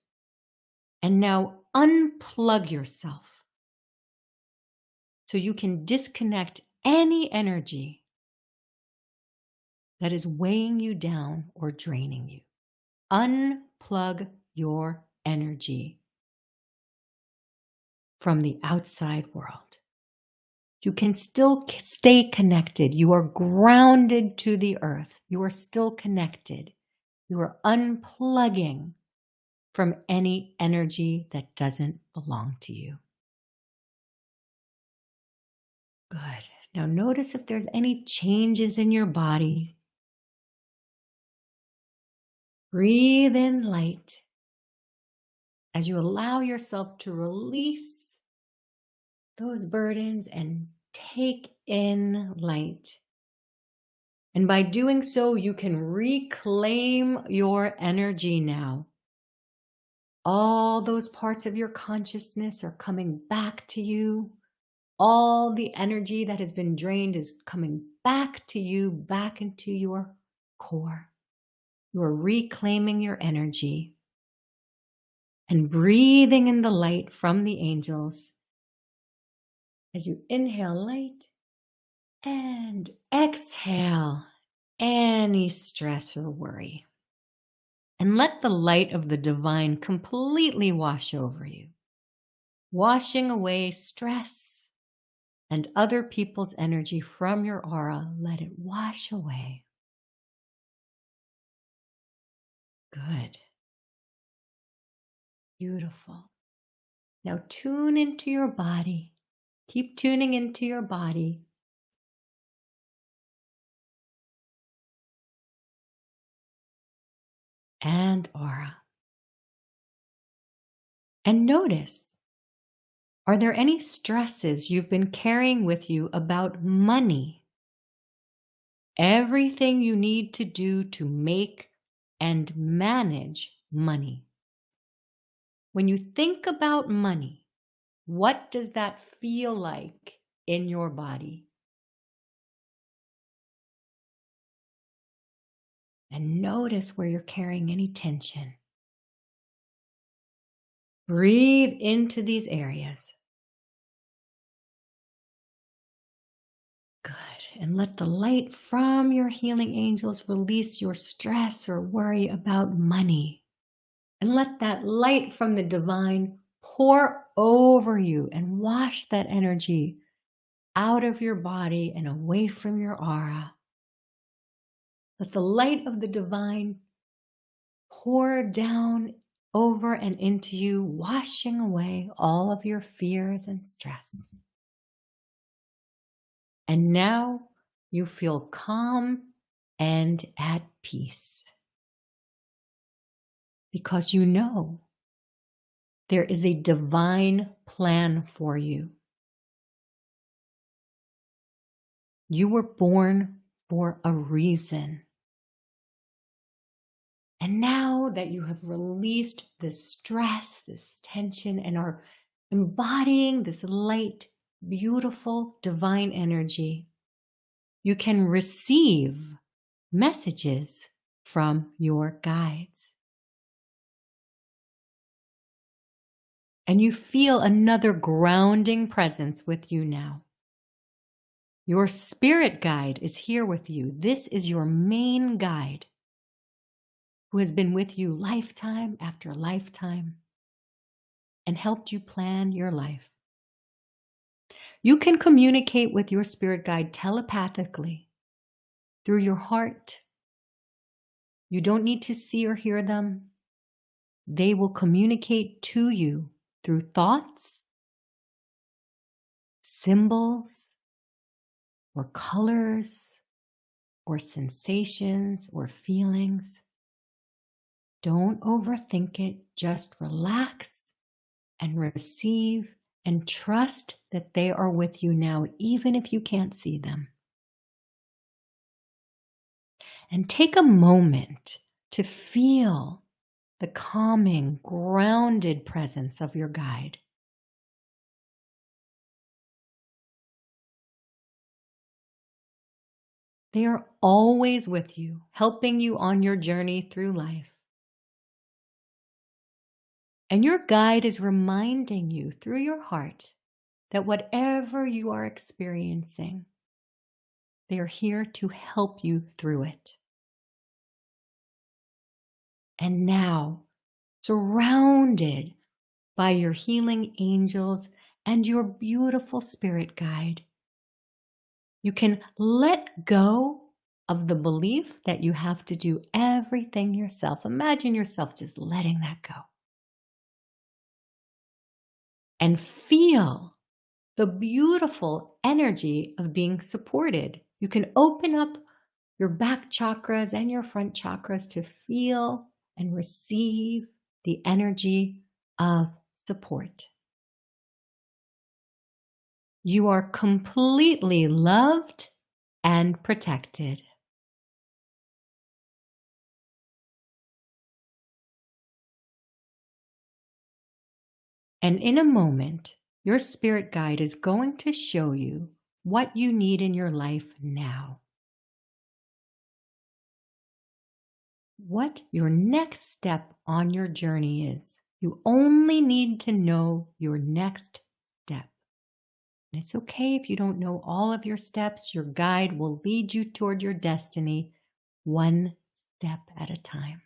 and now unplug yourself so you can disconnect any energy that is weighing you down or draining you. Unplug your energy. from the outside world. You can still stay connected. You are grounded to the earth. You are still connected. You are unplugging from any energy that doesn't belong to you. Good. Now notice if there's any changes in your body. Breathe in light as you allow yourself to release those burdens and take in light. And by doing so, you can reclaim your energy now. All those parts of your consciousness are coming back to you. All the energy that has been drained is coming back to you, back into your core. You are reclaiming your energy and breathing in the light from the angels as you inhale light and exhale any stress or worry. And let the light of the divine completely wash over you, washing away stress and other people's energy from your aura. Let it wash away. Good. Beautiful. Now tune into your body. Keep tuning into your body. And aura. And notice, are there any stresses you've been carrying with you about money? Everything you need to do to make and manage money. When you think about money, what does that feel like in your body? And notice where you're carrying any tension. Breathe into these areas. Good. And let the light from your healing angels release your stress or worry about money. And let that light from the divine pour over you and wash that energy out of your body and away from your aura. Let the light of the divine pour down over and into you, washing away all of your fears and stress. And now you feel calm and at peace because you know there is a divine plan for you. You were born for a reason. And now that you have released this stress, this tension, and are embodying this light, beautiful, divine energy, you can receive messages from your guides. And you feel another grounding presence with you now. Your spirit guide is here with you. This is your main guide who has been with you lifetime after lifetime and helped you plan your life. You can communicate with your spirit guide telepathically through your heart. You don't need to see or hear them. They will communicate to you through thoughts, symbols, or colors, or sensations, or feelings. Don't overthink it. Just relax and receive and trust that they are with you now, even if you can't see them. And take a moment to feel the calming, grounded presence of your guide. They are always with you, helping you on your journey through life. And your guide is reminding you through your heart that whatever you are experiencing, they are here to help you through it. And now, surrounded by your healing angels and your beautiful spirit guide. You can let go of the belief that you have to do everything yourself. Imagine yourself just letting that go. And feel the beautiful energy of being supported. You can open up your back chakras and your front chakras to feel and receive the energy of support. You are completely loved and protected. And in a moment, your spirit guide is going to show you what you need in your life now. What your next step on your journey is. You only need to know your next step. And it's okay if you don't know all of your steps. Your guide will lead you toward your destiny one step at a time.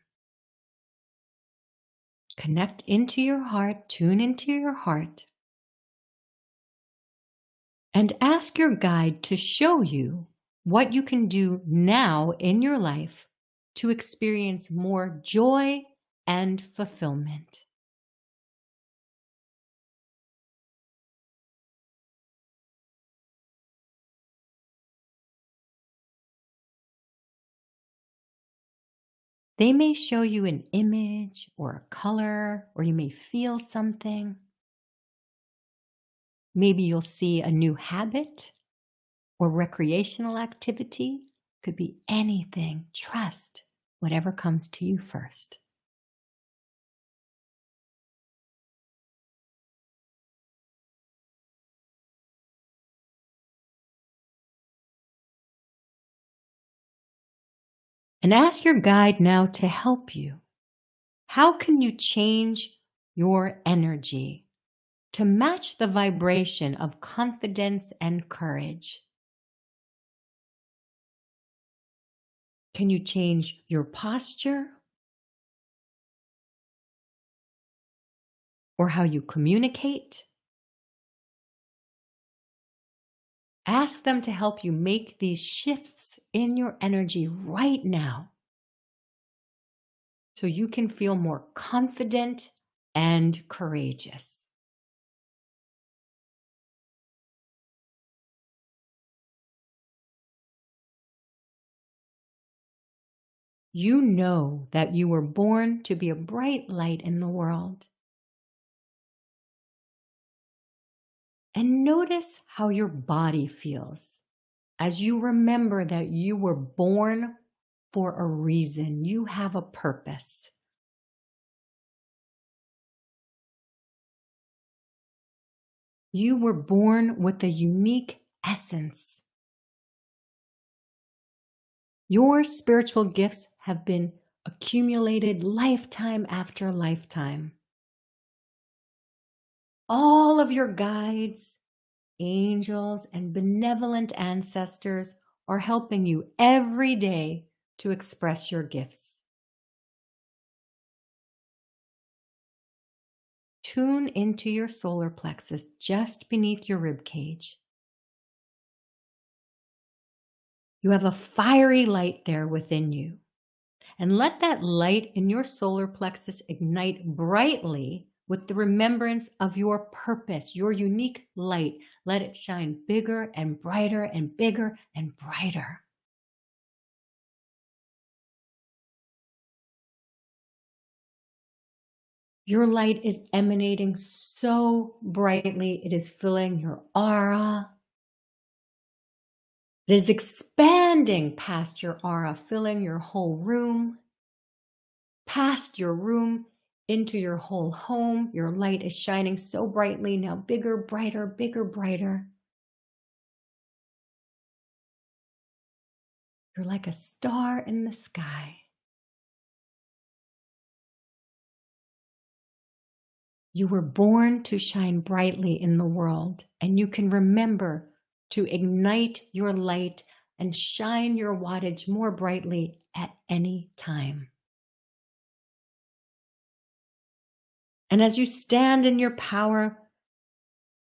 Connect into your heart, tune into your heart, and ask your guide to show you what you can do now in your life to experience more joy and fulfillment. They may show you an image or a color, or you may feel something. Maybe you'll see a new habit or recreational activity. Could be anything. Trust whatever comes to you first. And ask your guide now to help you. How can you change your energy to match the vibration of confidence and courage? Can you change your posture or how you communicate? Ask them to help you make these shifts in your energy right now so you can feel more confident and courageous. You know that you were born to be a bright light in the world. And notice how your body feels as you remember that you were born for a reason. You have a purpose. You were born with a unique essence. Your spiritual gifts have been accumulated lifetime after lifetime. All of your guides, angels, and benevolent ancestors are helping you every day to express your gifts. Tune into your solar plexus just beneath your rib cage. You have a fiery light there within you. And let that light in your solar plexus ignite brightly with the remembrance of your purpose, your unique light. Let it shine bigger and brighter and bigger and brighter. Your light is emanating so brightly, it is filling your aura. It is expanding past your aura, filling your whole room, past your room, into your whole home. Your light is shining so brightly, now bigger, brighter, bigger, brighter. You're like a star in the sky. You were born to shine brightly in the world, and you can remember to ignite your light and shine your wattage more brightly at any time. And as you stand in your power,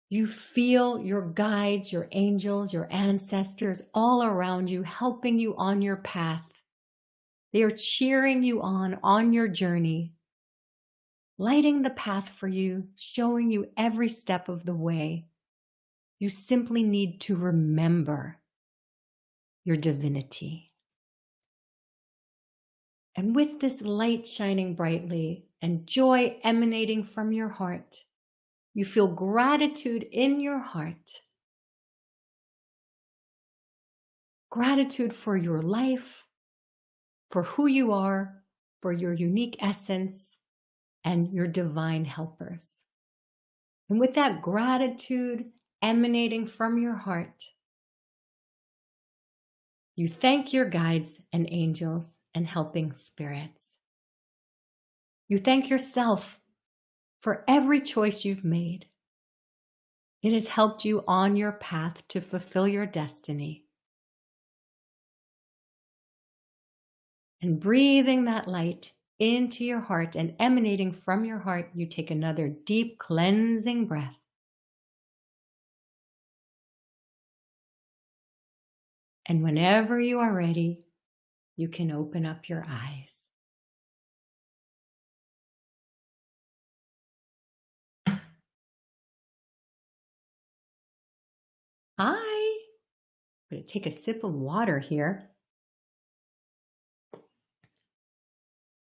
You feel your guides, your angels, your ancestors all around you, helping you on your path. They are cheering you on your journey, lighting the path for you, showing you every step of the way. You simply need to remember your divinity. And with this light shining brightly and joy emanating from your heart, you feel gratitude in your heart. Gratitude for your life, for who you are, for your unique essence, and your divine helpers. And with that gratitude emanating from your heart, you thank your guides and angels and helping spirits. You thank yourself for every choice you've made. It has helped you on your path to fulfill your destiny. And breathing that light into your heart and emanating from your heart, you take another deep cleansing breath. And whenever you are ready, you can open up your eyes. Hi. I'm going to take a sip of water here.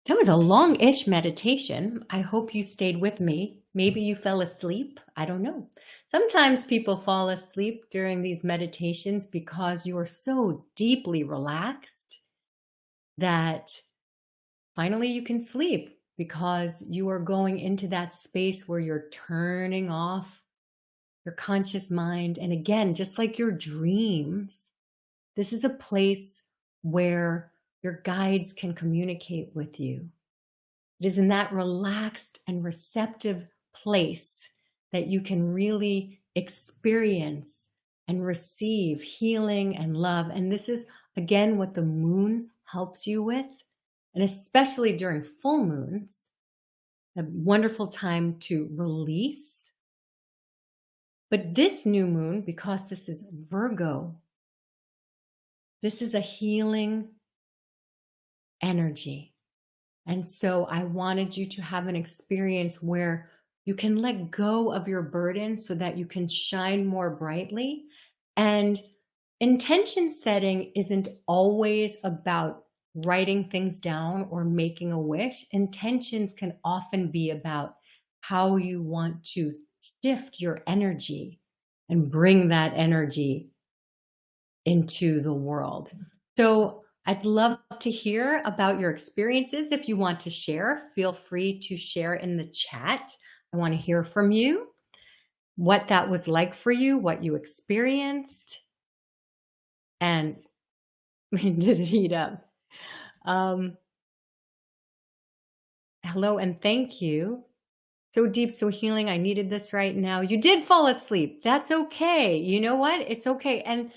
That was a long-ish meditation. I hope you stayed with me. Maybe you fell asleep. I don't know. Sometimes people fall asleep during these meditations because you are so deeply relaxed that finally you can sleep because you are going into that space where you're turning off your conscious mind. And again, just like your dreams, this is a place where your guides can communicate with you. It is in that relaxed and receptive place that you can really experience and receive healing and love. And this is, again, what the moon helps you with. And especially during full moons, a wonderful time to release. But this new moon, because this is Virgo, this is a healing energy. And so I wanted you to have an experience where you can let go of your burden so that you can shine more brightly. And intention setting isn't always about writing things down or making a wish. Intentions can often be about how you want to shift your energy and bring that energy into the world. So I'd love to hear about your experiences. If you want to share, feel free to share in the chat. I want to hear from you, what that was like for you, what you experienced. And did it heat up? Hello and thank you. So deep, so healing. I needed this right now. You did fall asleep. That's okay. You know what? It's okay. And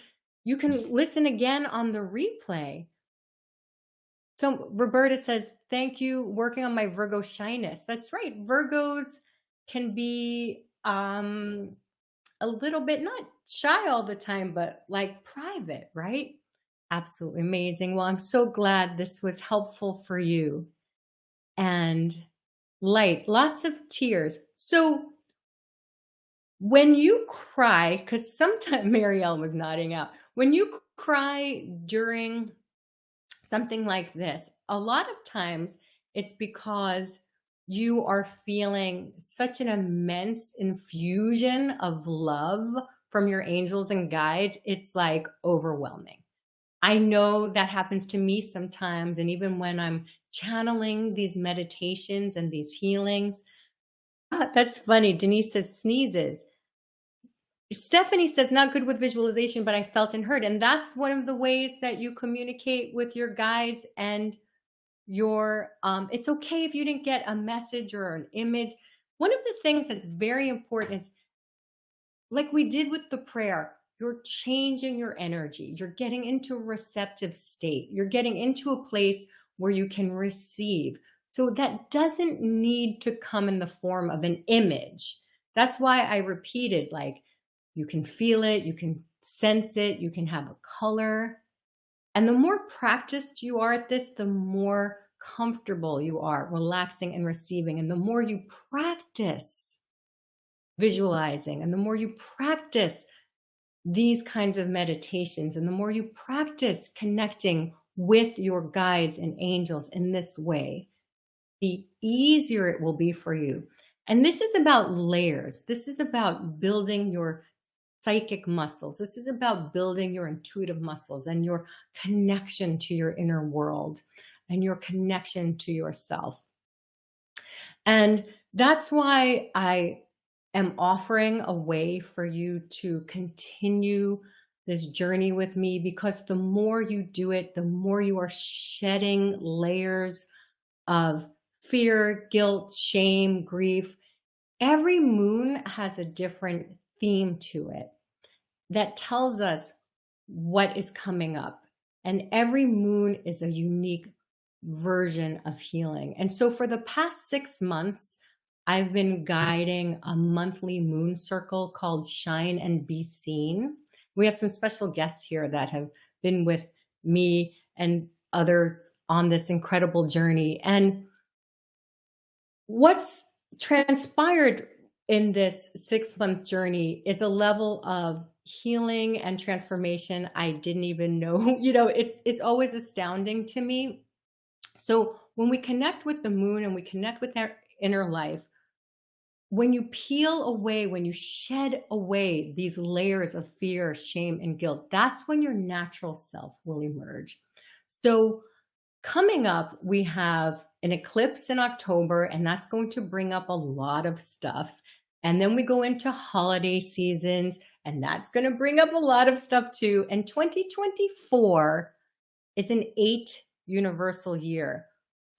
you can listen again on the replay. So Roberta says, thank you, working on my Virgo shyness. That's right. Virgos can be a little bit, not shy all the time, but like private, right? Absolutely amazing. Well, I'm so glad this was helpful for you. And light, lots of tears. So when you cry, because sometimes Marielle was nodding out, when you cry during something like this, a lot of times it's because you are feeling such an immense infusion of love from your angels and guides. It's like overwhelming. I know that happens to me sometimes. And even when I'm channeling these meditations and these healings, that's funny. Denise says sneezes. Stephanie says, not good with visualization, but I felt and heard. And that's one of the ways that you communicate with your guides and your, it's okay if you didn't get a message or an image. One of the things that's very important is, like we did with the prayer, you're changing your energy. You're getting into a receptive state. You're getting into a place where you can receive. So that doesn't need to come in the form of an image. That's why I repeated, like, you can feel it, you can sense it, you can have a color. And the more practiced you are at this, the more comfortable you are relaxing and receiving. And the more you practice visualizing, and the more you practice these kinds of meditations, and the more you practice connecting with your guides and angels in this way, the easier it will be for you. And this is about layers. This is about building your psychic muscles. This is about building your intuitive muscles and your connection to your inner world and your connection to yourself. And that's why I am offering a way for you to continue this journey with me, because the more you do it, the more you are shedding layers of fear, guilt, shame, grief. Every moon has a different theme to it that tells us what is coming up. And every moon is a unique version of healing. And so for the past 6 months, I've been guiding a monthly moon circle called Shine and Be Seen. We have some special guests here that have been with me and others on this incredible journey. And what's transpired in this 6-month journey is a level of healing and transformation I didn't even know. It's always astounding to me. So when we connect with the moon and we connect with our inner life, when you peel away, when you shed away these layers of fear, shame, and guilt, that's when your natural self will emerge. So coming up, we have an eclipse in October, and that's going to bring up a lot of stuff. And then we go into holiday seasons, and that's going to bring up a lot of stuff too. And 2024 is an 8 universal year.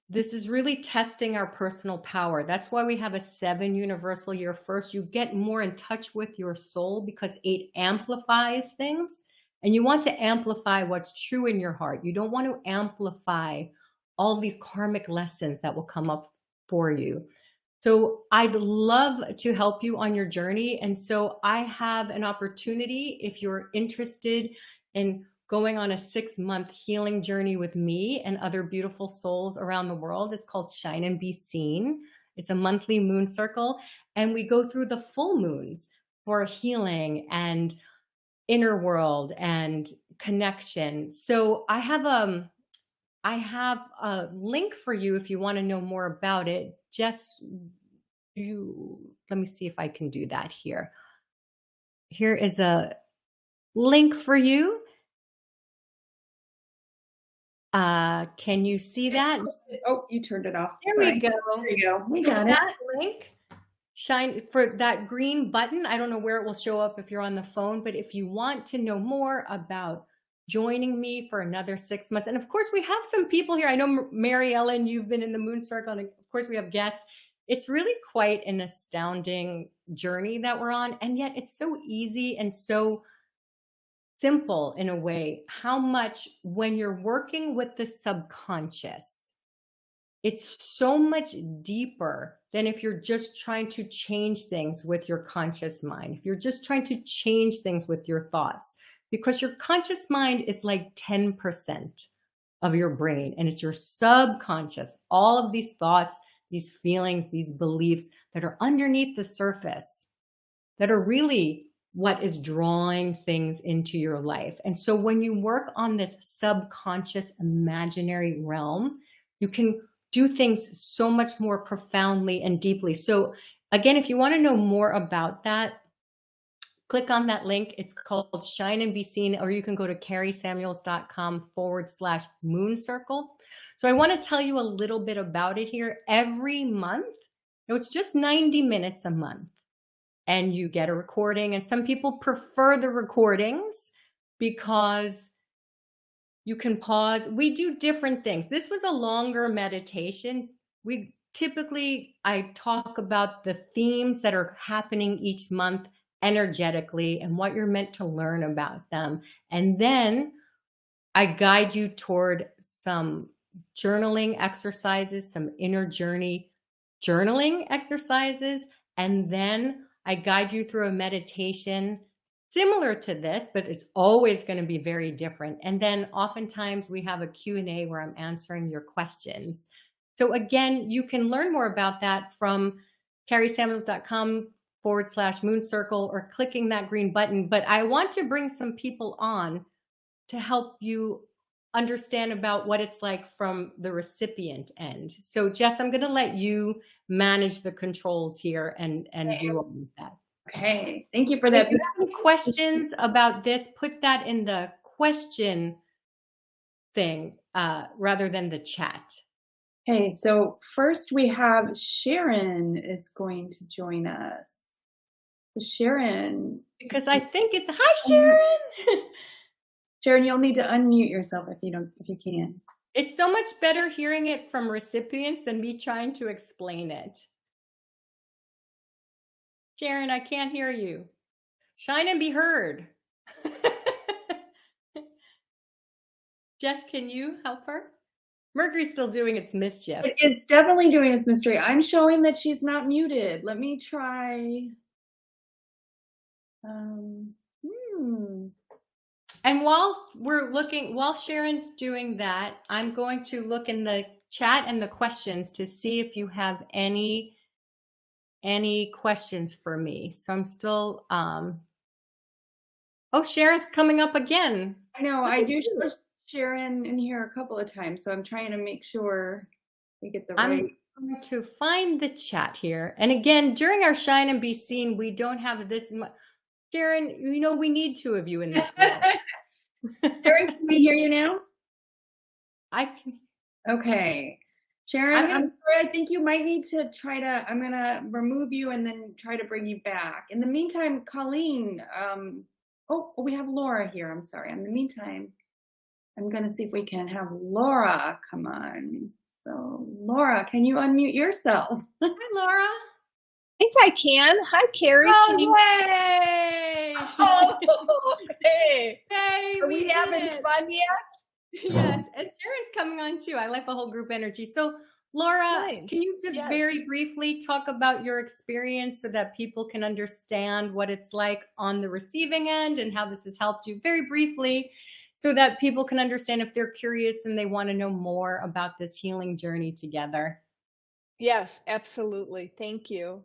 This is really testing our personal power. That's why we have a 7 universal year first. You get more in touch with your soul because 8 amplifies things. And you want to amplify what's true in your heart. You don't want to amplify all these karmic lessons that will come up for you. So I'd love to help you on your journey. And so I have an opportunity, if you're interested in going on a 6-month healing journey with me and other beautiful souls around the world. It's called Shine and Be Seen. It's a monthly moon circle. And we go through the full moons for healing and inner world and connection. So I have a link for you if you want to know more about it. Let me see if I can do that here. Here is a link for you. Can you see that? Oh, you turned it off. There Sorry. we go. There you go. We got it. That link, shine for that green button. I don't know where it will show up if you're on the phone, but if you want to know more about joining me for another 6 months, and of course we have some people here. I know Mary Ellen, you've been in the moon circle, and of course we have guests. It's really quite an astounding journey that we're on, and yet it's so easy and so simple in a way. How much, when you're working with the subconscious, it's so much deeper than if you're just trying to change things with your conscious mind. If you're just trying to change things with your thoughts, because your conscious mind is like 10% of your brain, and it's your subconscious, all of these thoughts, these feelings, these beliefs that are underneath the surface that are really what is drawing things into your life. And so when you work on this subconscious imaginary realm, you can do things so much more profoundly and deeply. So again, if you want to know more about that, click on that link. It's called Shine and Be Seen, or you can go to CarrieSamuels.com/moon circle. So I want to tell you a little bit about it here. Every month, it's just 90 minutes a month, and you get a recording. And some people prefer the recordings because you can pause. We do different things. This was a longer meditation. I talk about the themes that are happening each month energetically and what you're meant to learn about them. And then I guide you toward some journaling exercises, some inner journey journaling exercises. And then I guide you through a meditation similar to this, but it's always going to be very different. And then oftentimes we have a Q&A where I'm answering your questions. So again, you can learn more about that from carriesamuels.com/moon circle or clicking that green button. But I want to bring some people on to help you understand about what it's like from the recipient end. So Jess, I'm going to let you manage the controls here and do all of that. Okay, thank you for If that. you have any questions about this, put that in the question thing rather than the chat. Okay, so first we have Sharon is going to join us. Sharon. Because I think it's, hi Sharon! Sharon, you'll need to unmute yourself if you can. It's so much better hearing it from recipients than me trying to explain it. Sharon, I can't hear you. Shine and be heard. Jess, can you help her? Mercury's still doing its mischief. It is definitely doing its mystery. I'm showing that she's not muted. Let me try. And while Sharon's doing that, I'm going to look in the chat and the questions to see if you have any questions for me. So I'm still, oh, Sharon's coming up again. I know, I do show Sharon in here a couple of times, so I'm trying to make sure we get the right. I'm going to find the chat here. And again, during our Shine and Be Seen, we don't have this much. Sharon, you know, we need two of you in this world. Sharon, can we hear you now? I can. Okay. Sharon, I'm sorry, I think you might need to try to, I'm going to remove you and then try to bring you back. In the meantime, Colleen, oh, we have Laura here. I'm sorry. In the meantime, I'm going to see if we can have Laura come on. So, Laura, can you unmute yourself? Hi, Laura. I think I can. Hi, Carrie. Oh, can you... yay! Oh, hey. Yay, Are we having fun yet? Yes, and Sharon's coming on too. I like the whole group energy. So, Laura, Nice. can you just Yes. very briefly talk about your experience so that people can understand what it's like on the receiving end and how this has helped you very briefly so that people can understand if they're curious and they want to know more about this healing journey together? Yes, absolutely. Thank you.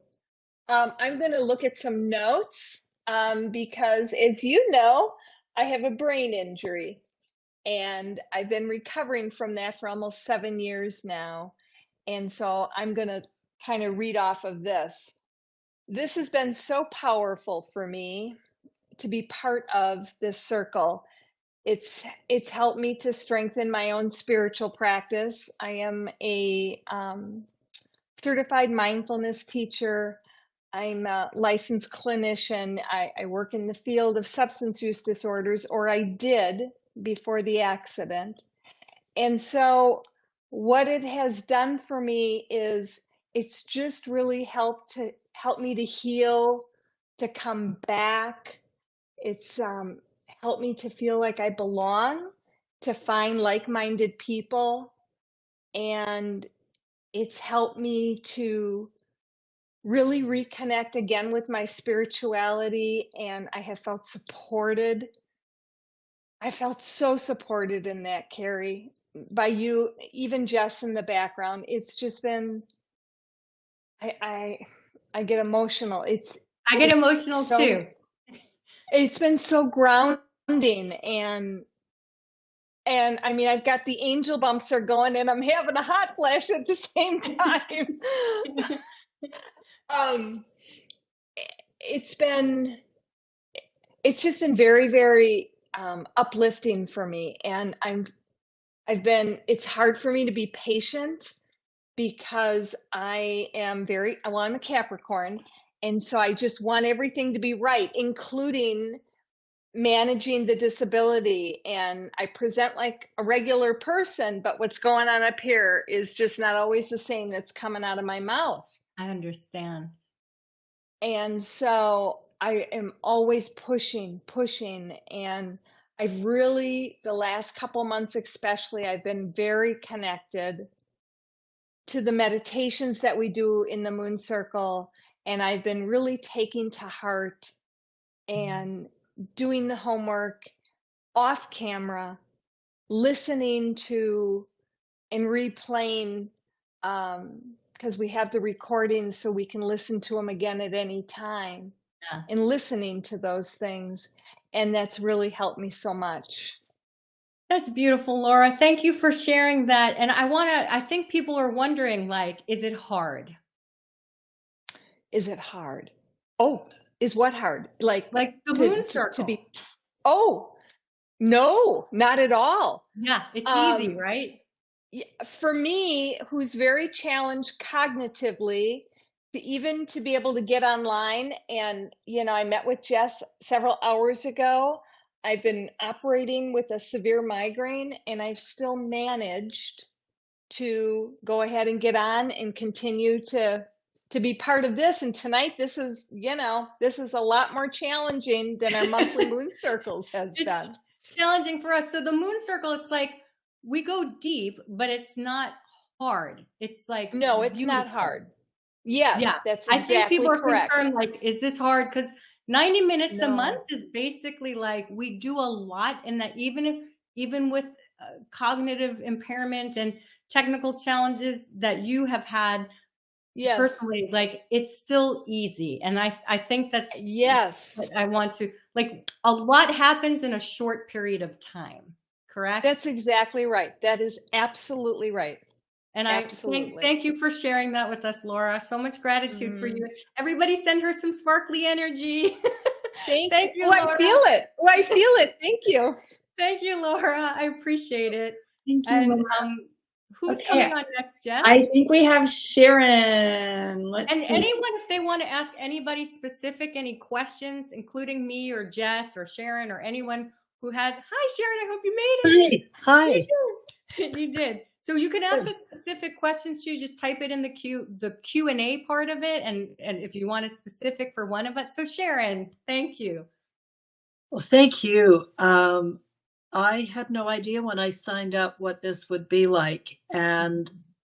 I'm going to look at some notes because, as you know, I have a brain injury. And I've been recovering from that for almost 7 years now. And so I'm going to kind of read off of this. This has been so powerful for me to be part of this circle. It's helped me to strengthen my own spiritual practice. I am a certified mindfulness teacher. I'm a licensed clinician. I work in the field of substance use disorders, or I did before the accident. And so what it has done for me is it's just really helped me to heal, to come back. It's helped me to feel like I belong, to find like-minded people. And it's helped me to really reconnect again with my spirituality, and I have felt supported. I felt so supported in that, Carrie, by you, even Jess in the background. It's just been, I get emotional. I get emotional too. It's been so grounding, and I mean, I've got the angel bumps are going, and I'm having a hot flash at the same time. It's just been very, very uplifting for me, and it's hard for me to be patient because I'm a Capricorn, and so I just want everything to be right, including managing the disability. And I present like a regular person, but what's going on up here is just not always the same that's coming out of my mouth. I understand. And so I am always pushing, and I've really, the last couple months especially, I've been very connected to the meditations that we do in the Moon Circle and I've been really taking to heart and doing the homework off camera, listening to and replaying, because we have the recordings so we can listen to them again at any time, Yeah. and listening to those things. And that's really helped me so much. That's beautiful, Laura. Thank you for sharing that. And I think people are wondering, like, is it hard? Is it hard? Oh, is what hard? Like The to, moon to, circle. to be, oh, no, not at all. Yeah, it's easy, right? For me, who's very challenged cognitively, to be able to get online, and I met with Jess several hours ago. I've been operating with a severe migraine, and I've still managed to go ahead and get on and continue to be part of this. And tonight, this is a lot more challenging than our monthly moon circles has It's been. challenging for us. So the moon circle, it's like we go deep, but it's not hard. It's like No, it's beautiful. not hard. Yes, Yeah, that's I exactly think people are correct. concerned, like, is this hard? Because 90 minutes a No. month is basically like we do a lot in that, even with cognitive impairment and technical challenges that you have had Yes. personally, like it's still easy. And I think that's Yes. what I want to, like, a lot happens in a short period of time, correct? That's exactly right. That is absolutely right. And I Absolutely. thank you for sharing that with us, Laura. So much gratitude for you. Everybody send her some sparkly energy. Thank you. Oh, Laura. I feel it. Oh, I feel it. Thank you. Thank you, Laura. I appreciate it. Thank you. And Laura. who's Okay. coming on next, Jess? I think we have Sharon. Let's And see. anyone, if they want to ask anybody specific, any questions, including me or Jess or Sharon or anyone who has, hi, Sharon, I hope you made it. Hi. You did. So you can ask us specific questions too. Just type it in the Q&A part of it, and if you want a specific for one of us. So Sharon, thank you. Well, thank you. I had no idea when I signed up what this would be like, and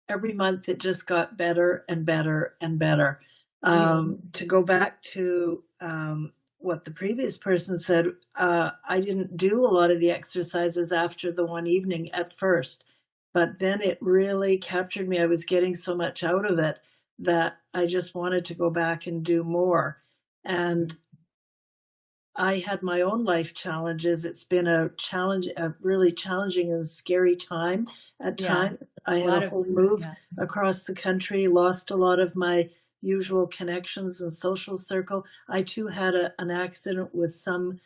every month it just got better and better and better. To go back to what the previous person said, I didn't do a lot of the exercises after the one evening at first, but then it really captured me. I was getting so much out of it that I just wanted to go back and do more. And I had my own life challenges. It's been a really challenging and scary time at times. I had a whole move across the country, lost a lot of my usual connections and social circle. I too had an accident with some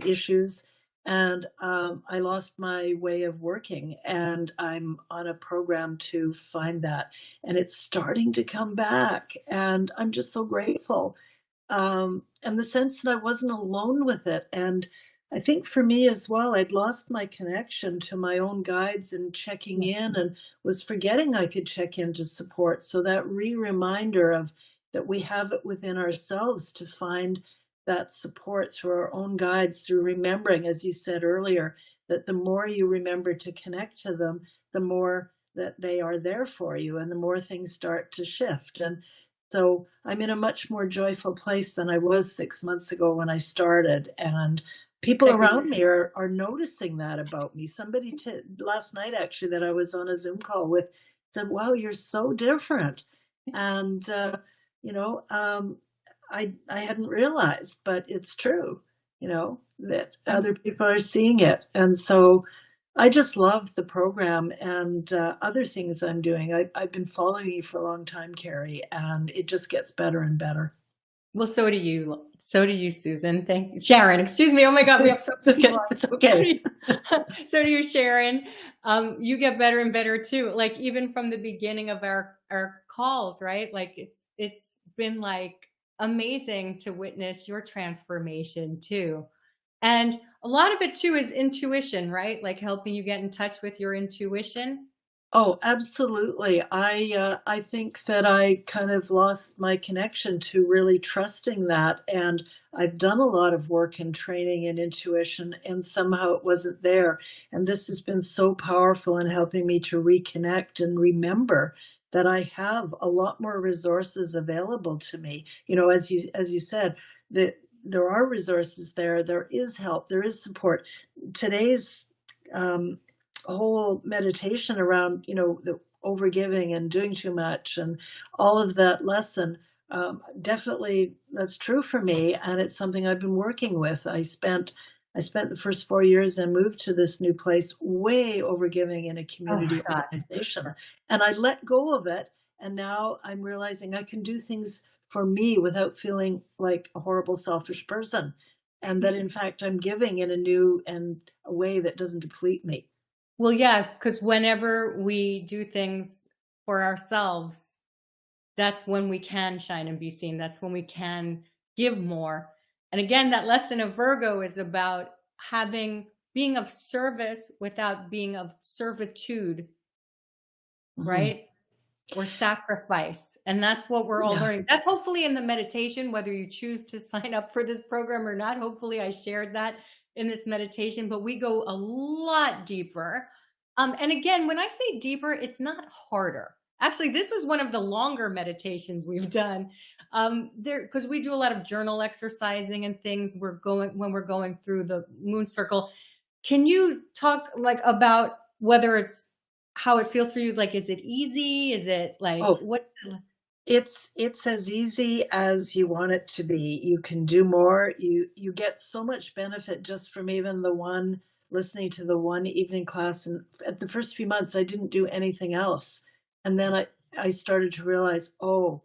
issues, and I lost my way of working, and I'm on a program to find that, and it's starting to come back, and I'm just so grateful. And the sense that I wasn't alone with it. And I think for me as well, I'd lost my connection to my own guides and checking in, and was forgetting I could check into support. So that reminder of that we have it within ourselves to find that support through our own guides, through remembering, as you said earlier, that the more you remember to connect to them, the more that they are there for you, and the more things start to shift. And so I'm in a much more joyful place than I was 6 months ago when I started. And people around me are noticing that about me. Somebody last night, actually, that I was on a Zoom call with said, wow, you're so different. And, I hadn't realized, but it's true, that other people are seeing it. And so I just love the program and other things I'm doing. I've been following you for a long time, Carrie, and it just gets better and better. Well, so do you. So do you, Susan. Thank you. Sharon, excuse me. Oh my God, we have so many people. It's okay. So do you, Sharon. You get better and better too. Like even from the beginning of our calls, right? Like it's been like amazing to witness your transformation too. And a lot of it too is intuition, right? Like helping you get in touch with your intuition. Oh, absolutely. I think that I kind of lost my connection to really trusting that. And I've done a lot of work and training in intuition, and somehow it wasn't there. And this has been so powerful in helping me to reconnect and remember that I have a lot more resources available to me. You know, as you said, that there are resources there. There is help. There is support. Today's whole meditation around, you know, the overgiving and doing too much and all of that lesson, definitely that's true for me, and it's something I've been working with. I spent the first 4 years and moved to this new place way overgiving in a Oh my community God. organization. And I let go of it. And now I'm realizing I can do things for me without feeling like a horrible, selfish person. And that in fact, I'm giving in a new and a way that doesn't deplete me. Well, yeah, because whenever we do things for ourselves, that's when we can shine and be seen. That's when we can give more. And again, that lesson of Virgo is about being of service without being of servitude, Mhm. right? Or sacrifice. And that's what we're all Yeah. learning. That's hopefully in the meditation, whether you choose to sign up for this program or not. Hopefully, I shared that in this meditation, but we go a lot deeper. And again, when I say deeper, it's not harder. Actually, this was one of the longer meditations we've done. There, because we do a lot of journal exercising and things. When we're going through the moon circle. Can you talk like about whether it's how it feels for you? Like, is it easy? Is it like Oh, what's it's as easy as you want it to be. You can do more. You get so much benefit just from even the one listening to the one evening class. And at the first few months, I didn't do anything else. And then I started to realize, oh,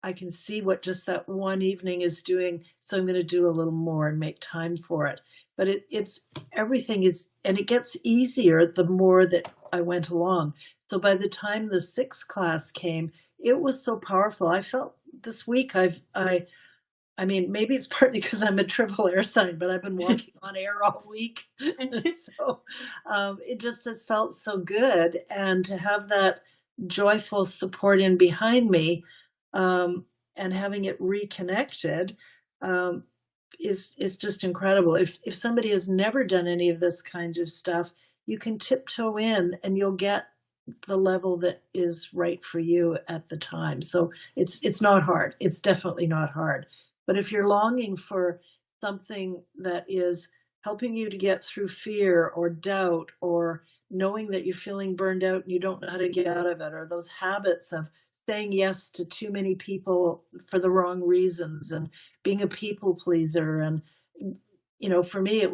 I can see what just that one evening is doing. So I'm going to do a little more and make time for it. But it's everything is, and it gets easier the more that I went along. So by the time the sixth class came, it was so powerful. I felt this week I mean, maybe it's partly because I'm a triple air sign, but I've been walking on air all week. So it just has felt so good. And to have that joyful support in behind me, and having it reconnected, um, is just incredible. If somebody has never done any of this kind of stuff, you can tiptoe in and you'll get the level that is right for you at the time. So it's not hard. It's definitely not hard. But if you're longing for something that is helping you to get through fear or doubt or knowing that you're feeling burned out and you don't know how to get out of it, or those habits of saying yes to too many people for the wrong reasons and being a people pleaser, and you know, for me,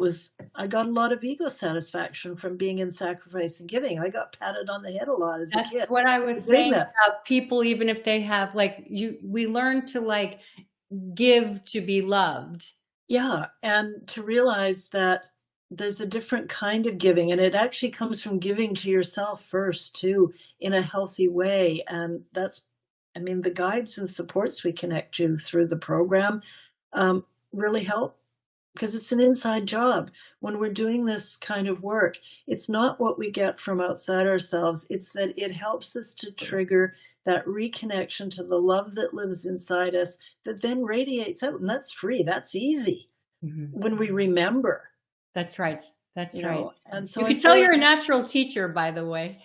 I got a lot of ego satisfaction from being in sacrifice and giving. I got patted on the head a lot as a that's kid what I was for doing saying that. about people, even if they have we learn to like give to be loved. Yeah, and to realize that there's a different kind of giving, and it actually comes from giving to yourself first too, in a healthy way. And that's, I mean, the guides and supports we connect you through the program really help because it's an inside job. When we're doing this kind of work, it's not what we get from outside ourselves, it's that it helps us to trigger that reconnection to the love that lives inside us that then radiates out. And that's free, that's easy Mhm. when we remember, That's right. That's you right. know. And so You I can tell feel you're like a natural teacher, by the way.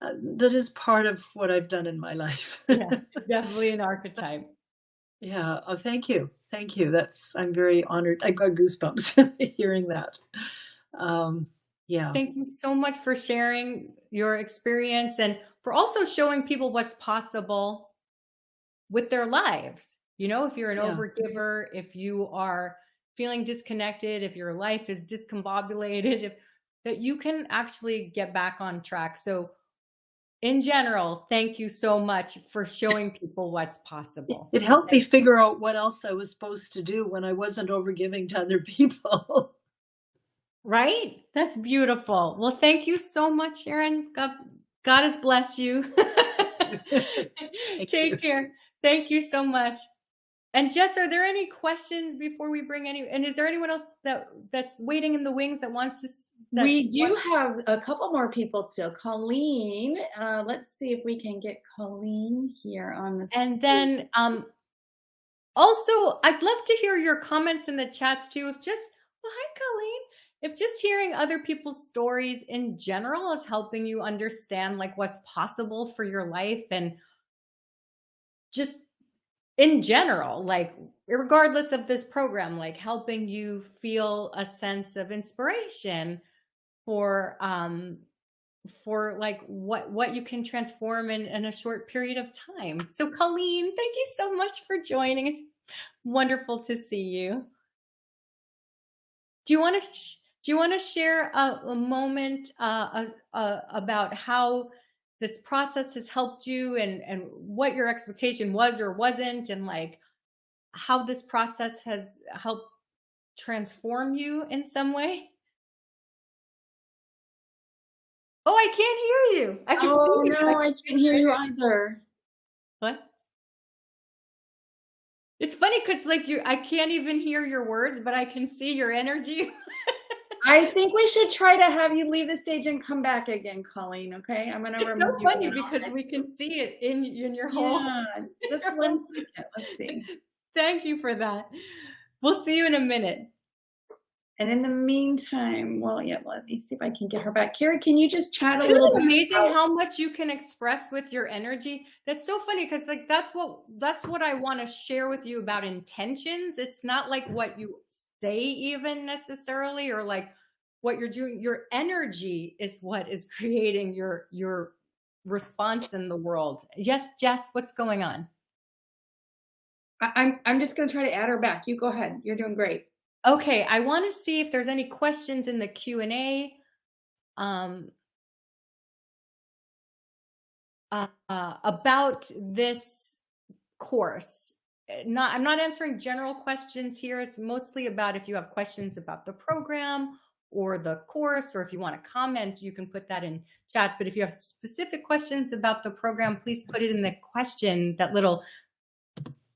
that is part of what I've done in my life. Yeah, it's definitely an archetype. Yeah. Oh, thank you. Thank you. I'm very honored. I got goosebumps hearing that. Um, yeah. Thank you so much for sharing your experience and for also showing people what's possible with their lives. You know, if you're an Yeah. overgiver, if you are feeling disconnected, if your life is discombobulated, if that you can actually get back on track. So in general, thank you so much for showing people what's possible. It helped me figure out what else I was supposed to do when I wasn't overgiving to other people. Right? That's beautiful. Well, thank you so much, Sharon. God has blessed you. Thank you. Take care. Thank you so much. And Jess, are there any questions before we bring and is there anyone else that's waiting in the wings that wants to We do have a couple more people still. Colleen, let's see if we can get Colleen here on the and then also I'd love to hear your comments in the chats too. Well, hi Colleen. if just hearing other people's stories in general is helping you understand like what's possible for your life, and just in general, like regardless of this program, like helping you feel a sense of inspiration for like what you can transform in a short period of time. So Colleen, thank you so much for joining. It's wonderful to see you. Do you want to share a moment about how this process has helped you, and what your expectation was or wasn't, and like how this process has helped transform you in some way? Oh, I can't hear you. I can Oh, see you. no, I can't hear you either. What? It's funny because like I can't even hear your words, but I can see your energy. I think we should try to have you leave the stage and come back again, Colleen, okay? I'm gonna It's remove so you funny now. because we can see it in your whole. Yeah, just 1 second, let's see. Thank you for that. We'll see you in a minute. And in the meantime, well, yeah, let me see if I can get her back. Carrie, can you just chat a Isn't little it bit? amazing how much you can express with your energy? That's so funny because like that's what I want to share with you about intentions. It's not like what you say even necessarily, or like what you're doing. Your energy is what is creating your response in the world. Yes, Jess, what's going on? I'm just gonna try to add her back. You go ahead. You're doing great. Okay, I want to see if there's any questions in the Q&A um, about this course. I'm not answering general questions here. It's mostly about if you have questions about the program or the course, or if you want to comment, you can put that in chat. But if you have specific questions about the program, please put it in the question, that little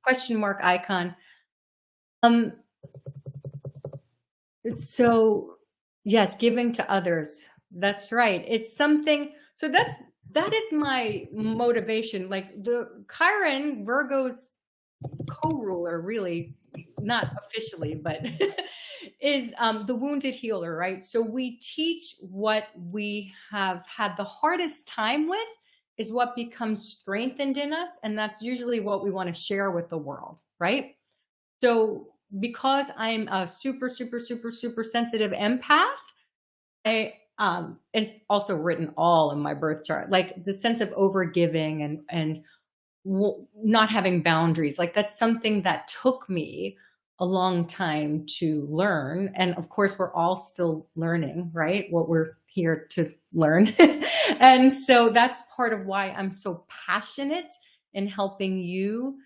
question mark icon. So yes, giving to others. That's right. It's something. So that is my motivation. Like the Chiron, Virgo's co-ruler, really, not officially, but is the wounded healer, right? So we teach what we have had the hardest time with is what becomes strengthened in us, and that's usually what we want to share with the world, right? So because I'm a super, super, super, super sensitive empath, it's also written all in my birth chart, like the sense of overgiving and not having boundaries. Like that's something that took me a long time to learn. And of course, we're all still learning, right? What we're here to learn. And so that's part of why I'm so passionate in helping you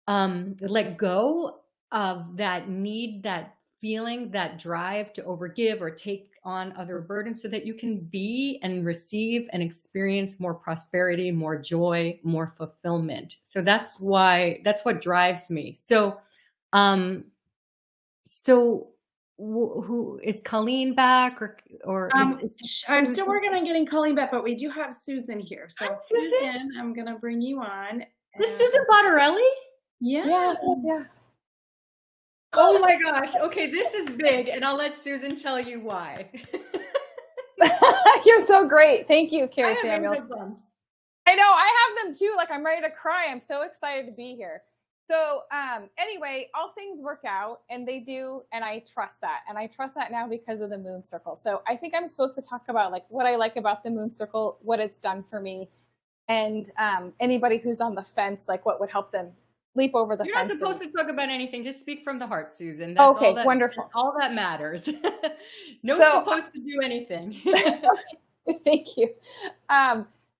let go of that need, that feeling, that drive to overgive or take on other burdens, so that you can be and receive and experience more prosperity, more joy, more fulfillment. So that's what drives me. So who is Colleen back, or I'm still working on getting Colleen back, but we do have Susan here. So Hi, Susan. I'm gonna bring you on. This Susan Bottarelli? Yeah. Oh my gosh. Okay, this is big, and I'll let Susan tell you why. You're so great. Thank you, I Carrie have Samuels. goosebumps. I know, I have them too. Like I'm ready to cry. I'm so excited to be here. So anyway, all things work out, and they do, and I trust that. And I trust that now because of the Moon Circle. So I think I'm supposed to talk about like what I like about the Moon Circle, what it's done for me, and anybody who's on the fence, like what would help them leap over the You're fence. not supposed to talk about anything. Just speak from the heart, Susan. That's Okay, all that, wonderful. All that matters. No supposed to do anything. Thank you.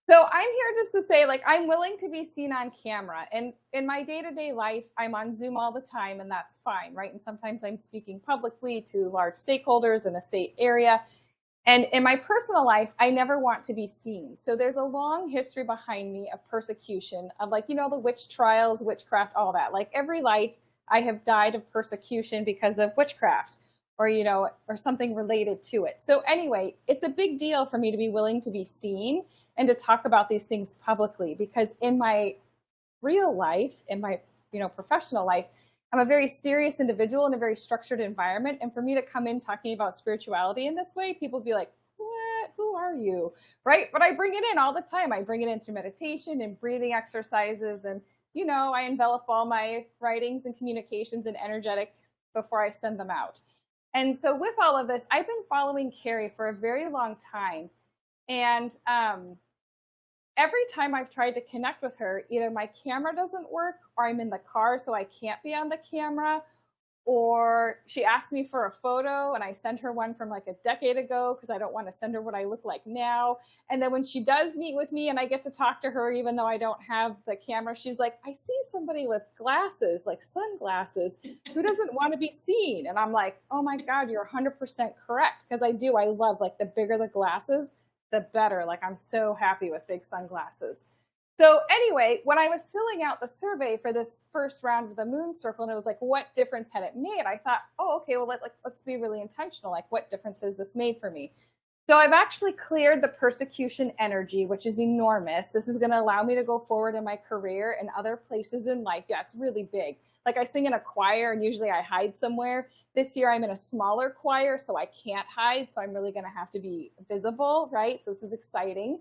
So I'm here just to say, like, I'm willing to be seen on camera. And in my day-to-day life, I'm on Zoom all the time, and that's fine, right? And sometimes I'm speaking publicly to large stakeholders in a state area. And in my personal life, I never want to be seen. So there's a long history behind me of persecution, of like, you know, the witch trials, witchcraft, all that. Like every life, I have died of persecution because of witchcraft, or, you know, or something related to it. So anyway, it's a big deal for me to be willing to be seen and to talk about these things publicly, because in my real life, in my, you know, professional life, I'm a very serious individual in a very structured environment. And for me to come in talking about spirituality in this way, people be like, what? Who are you? Right? But I bring it in all the time. I bring it in through meditation and breathing exercises. And, you know, I envelop all my writings and communications in energetics before I send them out. And so with all of this, I've been following Carrie for a very long time. And every time I've tried to connect with her, either my camera doesn't work or I'm in the car, so I can't be on the camera, or she asks me for a photo and I send her one from like a decade ago because I don't want to send her what I look like now. And then when she does meet with me and I get to talk to her, even though I don't have the camera, she's like, I see somebody with glasses, like sunglasses, who doesn't want to be seen. And I'm like, oh my God, you're 100% correct. Because I do. I love, like, the bigger the glasses, the better. Like, I'm so happy with big sunglasses. So anyway, when I was filling out the survey for this first round of the Moon Circle, and it was like, what difference had it made? I thought, oh, okay, well, let's be really intentional. Like, what difference has this made for me? So I've actually cleared the persecution energy, which is enormous. This is going to allow me to go forward in my career and other places in life. Yeah, it's really big. Like, I sing in a choir and usually I hide somewhere. This year I'm in a smaller choir, so I can't hide. So I'm really going to have to be visible, right? So this is exciting.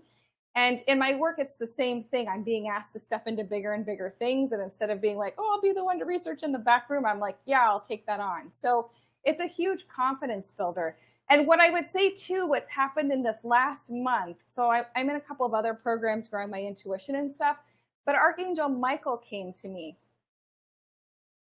And in my work, it's the same thing. I'm being asked to step into bigger and bigger things. And instead of being like, oh, I'll be the one to research in the back room, I'm like, yeah, I'll take that on. So it's a huge confidence builder. And what I would say too, what's happened in this last month, so I'm in a couple of other programs growing my intuition and stuff, but Archangel Michael came to me.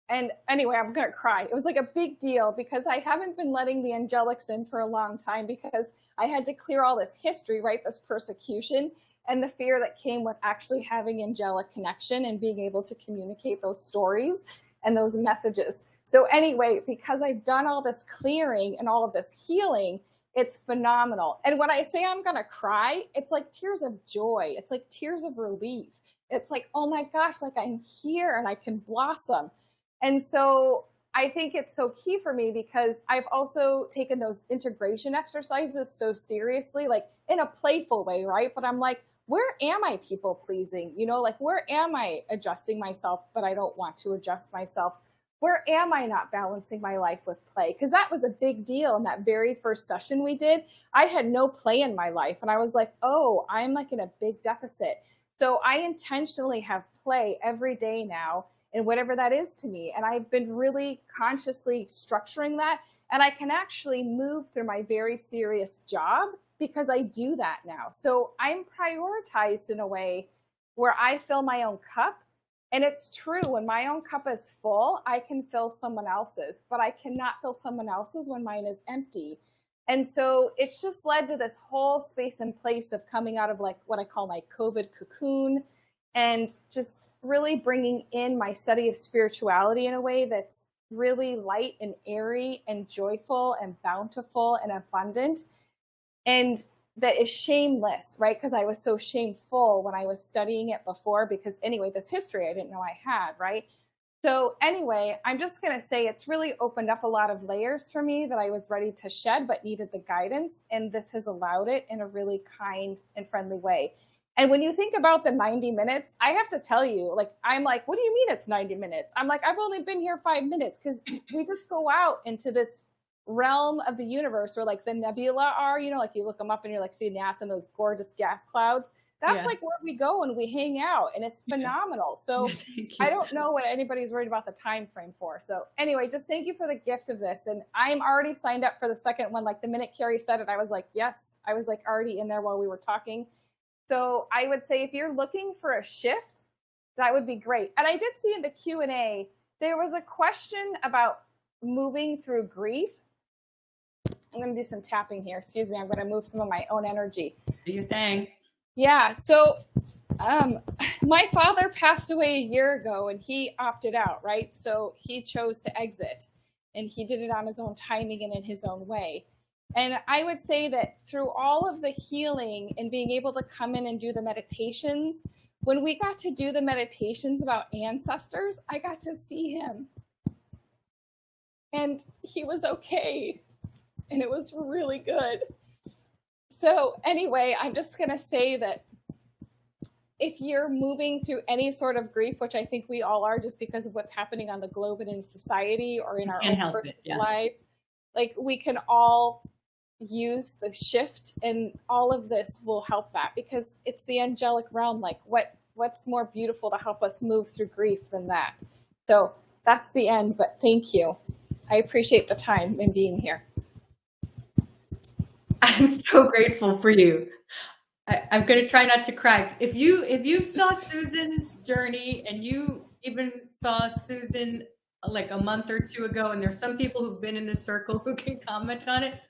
And anyway, I'm going to cry. It was like a big deal because I haven't been letting the angelics in for a long time because I had to clear all this history, right? This persecution and the fear that came with actually having angelic connection and being able to communicate those stories and those messages. So anyway, because I've done all this clearing and all of this healing, it's phenomenal. And when I say I'm going to cry, it's like tears of joy. It's like tears of relief. It's like, oh my gosh, like I'm here and I can blossom. And so I think it's so key for me because I've also taken those integration exercises so seriously, like in a playful way, right? But I'm like, where am I people pleasing? You know, like, where am I adjusting myself, but I don't want to adjust myself? Where am I not balancing my life with play? Because that was a big deal in that very first session we did. I had no play in my life. And I was like, oh, I'm like in a big deficit. So I intentionally have play every day now, and whatever that is to me. And I've been really consciously structuring that. And I can actually move through my very serious job because I do that now. So I'm prioritized in a way where I fill my own cup. And it's true, when my own cup is full, I can fill someone else's, but I cannot fill someone else's when mine is empty. And so it's just led to this whole space and place of coming out of like what I call my COVID cocoon, and just really bringing in my study of spirituality in a way that's really light and airy and joyful and bountiful and abundant. And that is shameless, right? Because I was so shameful when I was studying it before, because anyway, this history I didn't know I had, right? So anyway, I'm just going to say it's really opened up a lot of layers for me that I was ready to shed, but needed the guidance. And this has allowed it in a really kind and friendly way. And when you think about the 90 minutes, I have to tell you, like, I'm like, what do you mean it's 90 minutes? I'm like, I've only been here 5 minutes because we just go out into this realm of the universe where like the nebula are, you know, like you look them up and you're like seeing NASA and those gorgeous gas clouds. That's like where we go and we hang out, and it's phenomenal. So I don't know what anybody's worried about the time frame for. So anyway, just thank you for the gift of this. And I'm already signed up for the second one. Like the minute Carrie said it, I was like, yes, I was like already in there while we were talking. So I would say if you're looking for a shift, that would be great. And I did see in the Q&A, there was a question about moving through grief. I'm going to do some tapping here. Excuse me. I'm going to move some of my own energy. Do your thing. Yeah. So my father passed away a year ago and he opted out, right? So he chose to exit, and he did it on his own timing and in his own way. And I would say that through all of the healing and being able to come in and do the meditations, when we got to do the meditations about ancestors, I got to see him. And he was okay. And it was really good. So anyway, I'm just going to say that if you're moving through any sort of grief, which I think we all are, just because of what's happening on the globe and in society or in our own personal life, like we can all use the shift, and all of this will help that, because it's the angelic realm. Like what's more beautiful to help us move through grief than that? So that's the end, but thank you. I appreciate the time and being here. I'm so grateful for you. I'm going to try not to cry. If you saw Susan's journey, and you even saw Susan like a month or two ago, and there's some people who've been in this circle who can comment on it,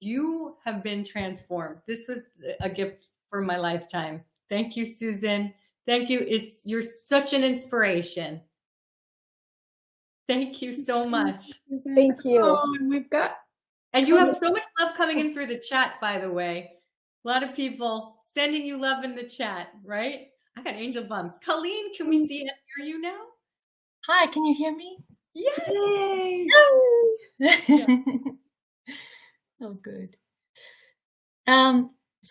you have been transformed. This was a gift for my lifetime. Thank you, Susan. Thank you. You're such an inspiration. Thank you so much. Thank you. Oh, and and you have so much love coming in through the chat, by the way. A lot of people sending you love in the chat, right? I got angel bumps. Colleen, can we see and hear you now? Hi, can you hear me? Yes. Yeah. Oh, good.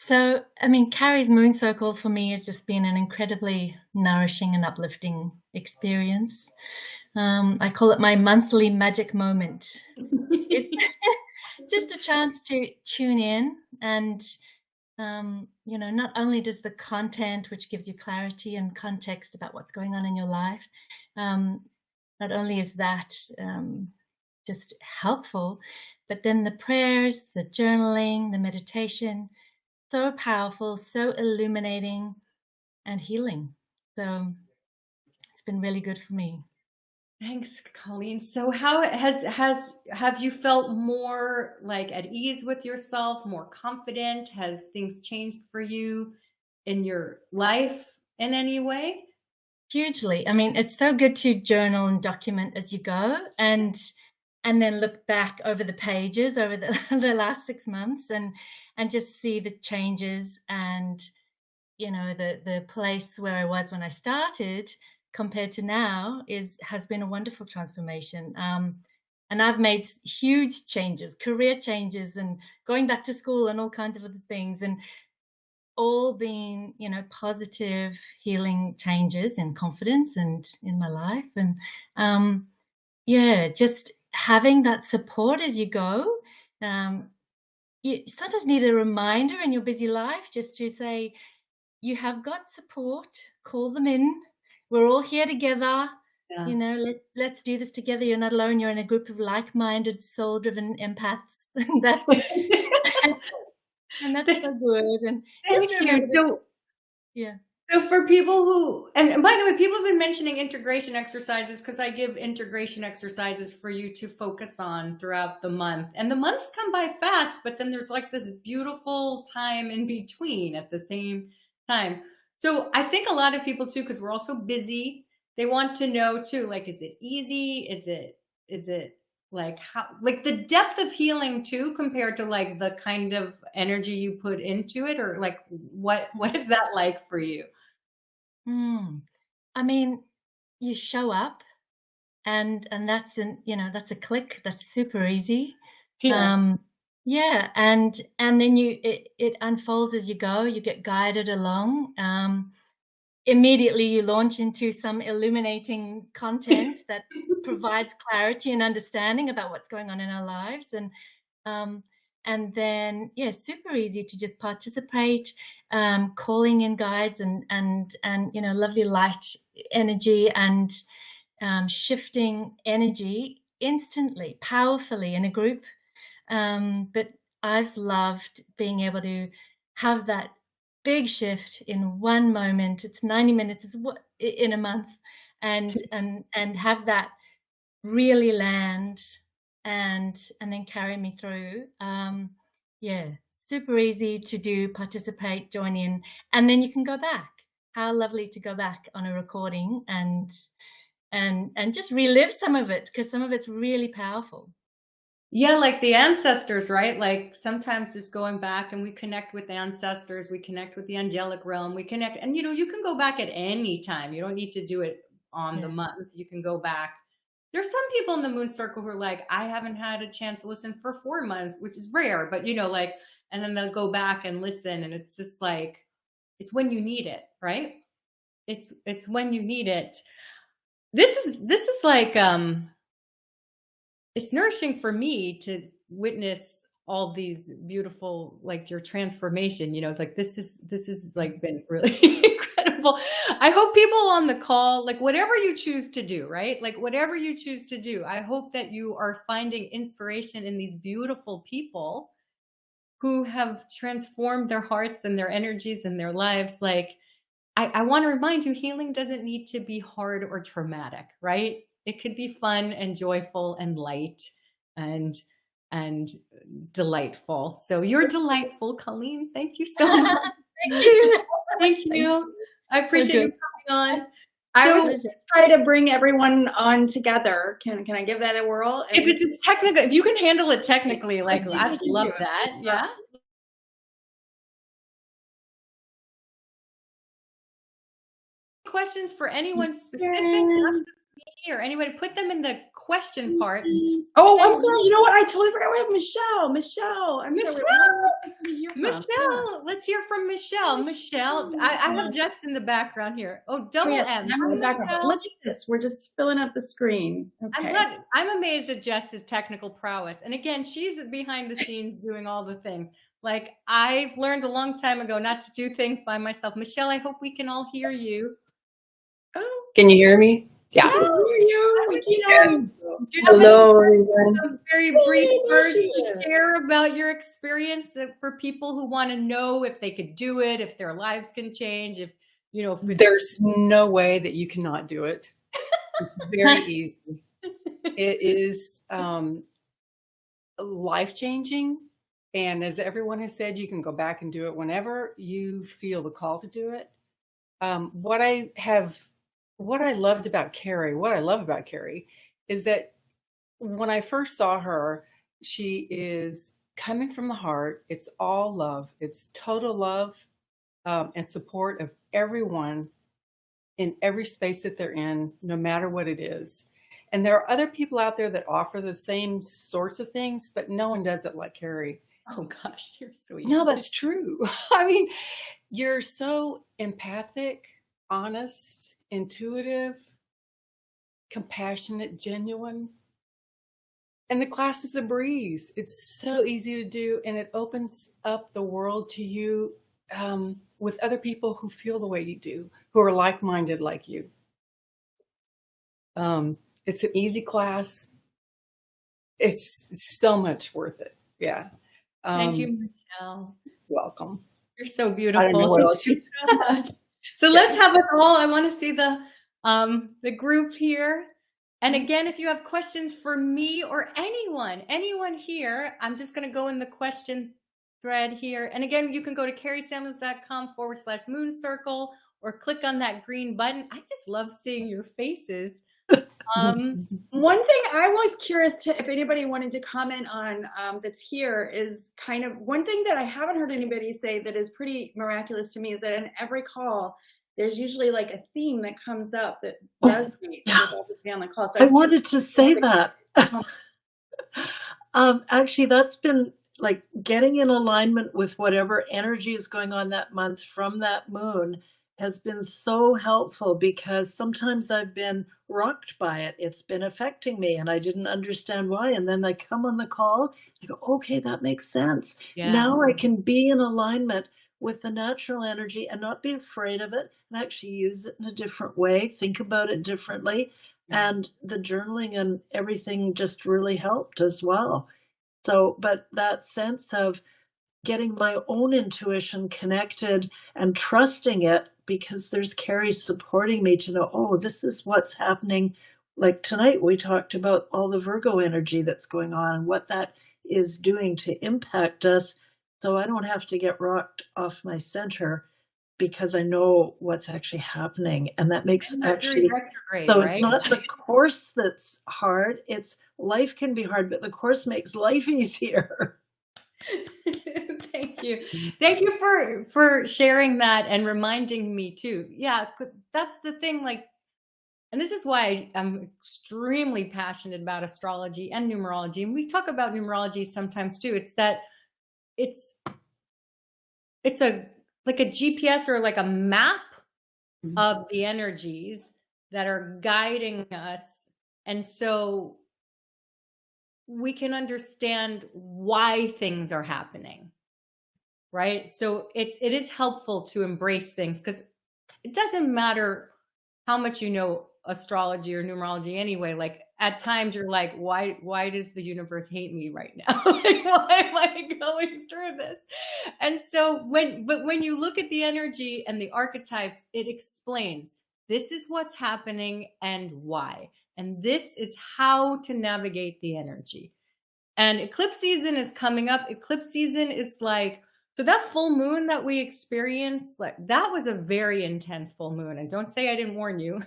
So, I mean, Carrie's Moon Circle for me has just been an incredibly nourishing and uplifting experience. I call it my monthly magic moment. It's just a chance to tune in, and you know, not only does the content, which gives you clarity and context about what's going on in your life, not only is that just helpful, but then the prayers, the journaling, the meditation, so powerful, so illuminating and healing. So it's been really good for me. Thanks, Colleen. So how have you felt more like at ease with yourself, more confident? Has things changed for you in your life in any way? Hugely. I mean, it's so good to journal and document as you go, and then look back over the pages over the last 6 months and just see the changes, and you know, the place where I was when I started compared to now has been a wonderful transformation. And I've made huge changes, career changes, and going back to school and all kinds of other things, and all being, you know, positive healing changes in confidence and in my life. And yeah, just having that support as you go. You sometimes need a reminder in your busy life just to say, you have got support, call them in. We're all here together. Yeah. You know, let's do this together. You're not alone. You're in a group of like-minded, soul-driven empaths. And that's so good. And thank you. So, yeah. So for people who, and by the way, people have been mentioning integration exercises, because I give integration exercises for you to focus on throughout the month. And the months come by fast, but then there's like this beautiful time in between at the same time. So I think a lot of people too, because we're also busy, they want to know too, like, is it easy? Is it like how, like the depth of healing too, compared to like the kind of energy you put into it, or like what is that like for you? I mean, you show up, and that's that's a click. That's super easy. Yeah. Yeah, and then it unfolds as you go. You get guided along. Immediately you launch into some illuminating content that provides clarity and understanding about what's going on in our lives, and then super easy to just participate, calling in guides and you know, lovely light energy and shifting energy instantly, powerfully in a group. But I've loved being able to have that big shift in one moment. It's 90 minutes in a month, and have that really land and then carry me through. Super easy to do, participate, join in, and then you can go back. How lovely to go back on a recording and just relive some of it, because some of it's really powerful. Yeah, like the ancestors, right? Like sometimes just going back, and we connect with ancestors, we connect with the angelic realm, we connect, and you know, you can go back at any time. You don't need to do it on the month. You can go back. There's some people in the Moon Circle who are like, I haven't had a chance to listen for 4 months, which is rare, but you know, like, and then they'll go back and listen, and it's just like, it's when you need it, right? it's when you need it. This is like it's nourishing for me to witness all these beautiful, like your transformation, like this is like been really incredible. I hope people on the call, like whatever you choose to do, right? Like whatever you choose to do, I hope that you are finding inspiration in these beautiful people who have transformed their hearts and their energies and their lives. Like I want to remind you, healing doesn't need to be hard or traumatic, right? It could be fun and joyful and light and delightful. So you're delightful, Colleen. Thank you so much. Thank you. Thank you. I appreciate you coming on. I was So- just trying to bring everyone on together. Can I give that a whirl? If it's technical, if you can handle it technically, like Let's see if we I'd can love do it. that. Yeah. Questions for anyone specific? Not just me here. Anybody, put them in the question part. Oh, I'm sorry. You know what? I totally forgot we have Michelle. Michelle, I'm sorry. Michelle, let's hear from Michelle. Michelle, I have Jess in the background here. Oh, double yes, M. I'm in the background. Michelle. Look at this. We're just filling up the screen. Okay. I'm amazed at Jess's technical prowess. And again, she's behind the scenes doing all the things. Like I've learned a long time ago not to do things by myself. Michelle, I hope we can all hear you. Oh, Can you hear me? Yeah. I can hear you. We can hear you. Do you have Hello, everyone. some very brief words to share about your experience for people who want to know if they could do it, if their lives can change, if There's no way that you cannot do it. It's very easy. It is life-changing. And as everyone has said, you can go back and do it whenever you feel the call to do it. What I love about Carrie is that when I first saw her, she is coming from the heart. It's all love. It's total love and support of everyone in every space that they're in, no matter what it is. And there are other people out there that offer the same sorts of things, but no one does it like Carrie. Oh gosh, you're sweet. No, that's true. I mean, you're so empathic, honest, intuitive, compassionate, genuine. And the class is a breeze. It's so easy to do, and it opens up the world to you with other people who feel the way you do, who are like-minded like you. It's an easy class. It's so much worth it. Yeah. Thank you, Michelle. Welcome. You're so beautiful. I don't know what else Thank you so much. So let's have it all. I want to see the group here. And again, if you have questions for me or anyone here, I'm just going to go in the question thread here. And again, you can go to carriesamuels.com/moon-circle or click on that green button. I just love seeing your faces. One thing I was curious if anybody wanted to comment on that's here is kind of one thing that I haven't heard anybody say that is pretty miraculous to me is that in every call, there's usually like a theme that comes up that resonates with everybody on the call. So I wanted to say that. Actually, that's been like getting in alignment with whatever energy is going on that month from that moon has been so helpful, because sometimes I've been rocked by it. It's been affecting me and I didn't understand why. And then I come on the call, I go, okay, that makes sense. Yeah. Now I can be in alignment with the natural energy and not be afraid of it and actually use it in a different way, think about it differently. And the journaling and everything just really helped as well. So, but that sense of getting my own intuition connected and trusting it, because there's Carrie supporting me to know, oh, this is what's happening. Like tonight, we talked about all the Virgo energy that's going on and what that is doing to impact us. So I don't have to get rocked off my center because I know what's actually happening. And that makes actually, retrograde, so right? it's not the course that's hard. It's life can be hard, but the course makes life easier. Thank you. Thank you for sharing that and reminding me too. Yeah, that's the thing. Like, and this is why I'm extremely passionate about astrology and numerology. And we talk about numerology sometimes too. It's that it's a like a GPS or like a map Mhm. of the energies that are guiding us. And so we can understand why things are happening, right? So it is helpful to embrace things, because it doesn't matter how much you know astrology or numerology anyway. Like, at times you're like, why does the universe hate me right now? Like, why am I going through this? And so when you look at the energy and the archetypes, it explains this is what's happening and why. And this is how to navigate the energy. And eclipse season is coming up. Eclipse season is like, so that full moon that we experienced, like, that was a very intense full moon. And don't say I didn't warn you.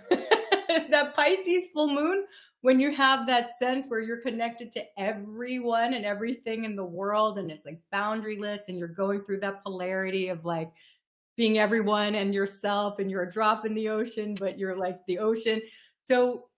That Pisces full moon, when you have that sense where you're connected to everyone and everything in the world, and it's like boundaryless, and you're going through that polarity of like being everyone and yourself, and you're a drop in the ocean, but you're like the ocean. So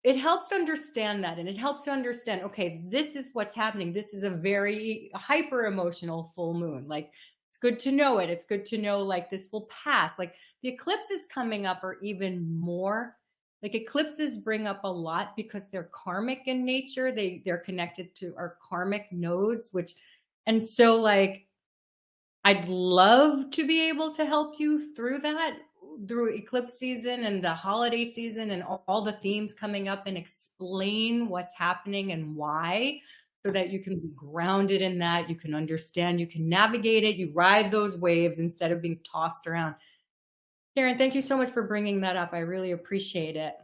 it helps to understand that, and it helps to understand, okay, this is what's happening. This is a very hyper emotional full moon. Like, it's good to know it. It's good to know, like, this will pass. Like, the eclipses coming up are even more, like, eclipses bring up a lot because they're karmic in nature. They're connected to our karmic nodes, which, and so, like, I'd love to be able to help you through that, through eclipse season and the holiday season and all the themes coming up, and explain what's happening and why, so that you can be grounded in that. You can understand, you can navigate it, you ride those waves instead of being tossed around. Sharon, thank you so much for bringing that up. I really appreciate it.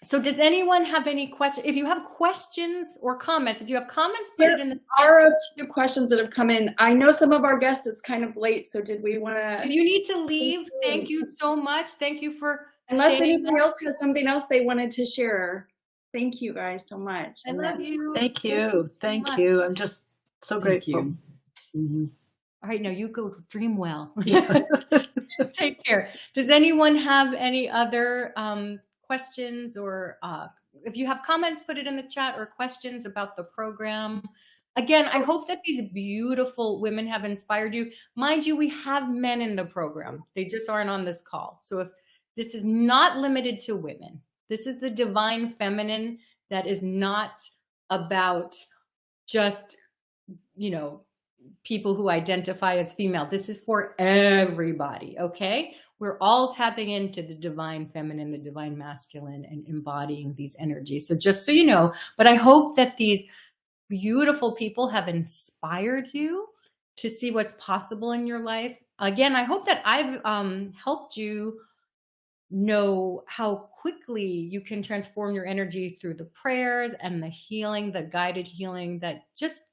So does anyone have any questions? If you have questions or comments, if you have comments, put it in the There are a few questions that have come in. I know some of our guests, it's kind of late, so did we want to? If you need to leave, thank you so much. Thank you for Unless staying anybody up. else has something else they wanted to share. Thank you guys so much. I love you. Thank you. Thank much. you. I'm just so Thank grateful. you. Mhm. All right, now you go dream well. Yeah. Take care. Does anyone have any other questions, or if you have comments, put it in the chat, or questions about the program? Again, I hope that these beautiful women have inspired you. Mind you, we have men in the program. They just aren't on this call. So if this is not limited to women, this is the divine feminine that is not about just, you know, people who identify as female. This is for everybody, okay? We're all tapping into the divine feminine, the divine masculine, and embodying these energies. So just so you know, but I hope that these beautiful people have inspired you to see what's possible in your life. Again, I hope that I've helped you know how quickly you can transform your energy through the prayers and the healing, the guided healing, that just,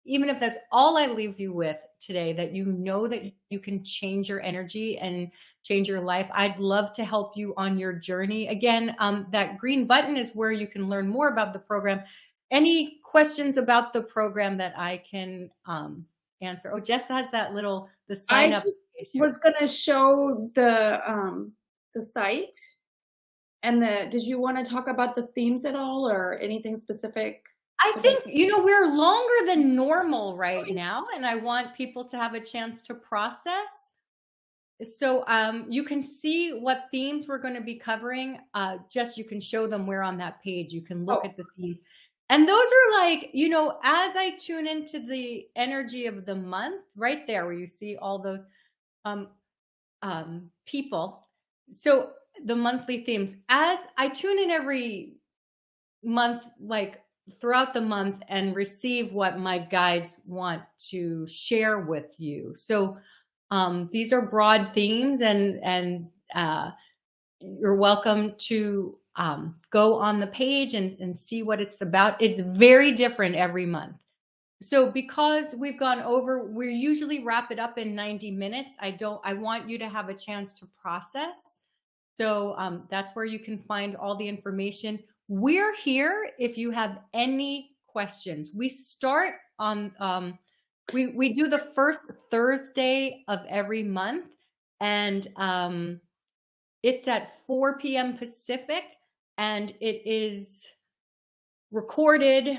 even if that's all I leave you with today, that you know that you can change your energy and change your life. I'd love to help you on your journey. Again, that green button is where you can learn more about the program. Any questions about the program that I can answer? Oh, Jess has that little, the sign up. I was going to show the site. And did you want to talk about the themes at all, or anything specific? I think, you know, we're longer than normal right now, and I want people to have a chance to process. So you can see what themes we're going to be covering. Just, you can show them where on that page you can look at the themes. And those are like, you know, as I tune into the energy of the month, right there where you see all those people. So the monthly themes, as I tune in every month, like throughout the month, and receive what my guides want to share with you. So these are broad themes, and you're welcome to go on the page and see what it's about. It's very different every month. So because we've gone over, we usually wrap it up in 90 minutes. I want you to have a chance to process. So that's where you can find all the information. We're here if you have any questions. We start on, we do the first Thursday of every month, and it's at 4 p.m. Pacific, and it is recorded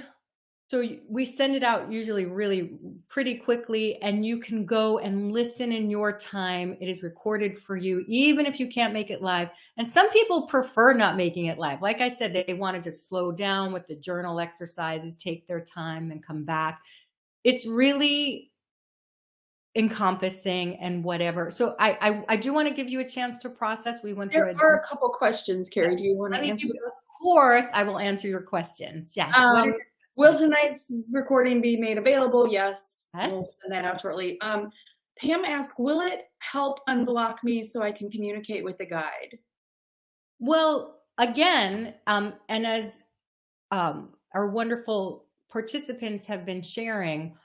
So we send it out usually really pretty quickly, and you can go and listen in your time. It is recorded for you, even if you can't make it live. And some people prefer not making it live. Like I said, they want to just slow down with the journal exercises, take their time, and come back. It's really encompassing and whatever. So I do want to give you a chance to process. We went through There are a couple questions, Carrie. Do you want to answer those? Of course, I will answer your questions. Yes. Will tonight's recording be made available? Yes. Yes. We'll send that out shortly. Pam asked, will it help unblock me so I can communicate with the guide? Well, again, and as our wonderful participants have been sharing,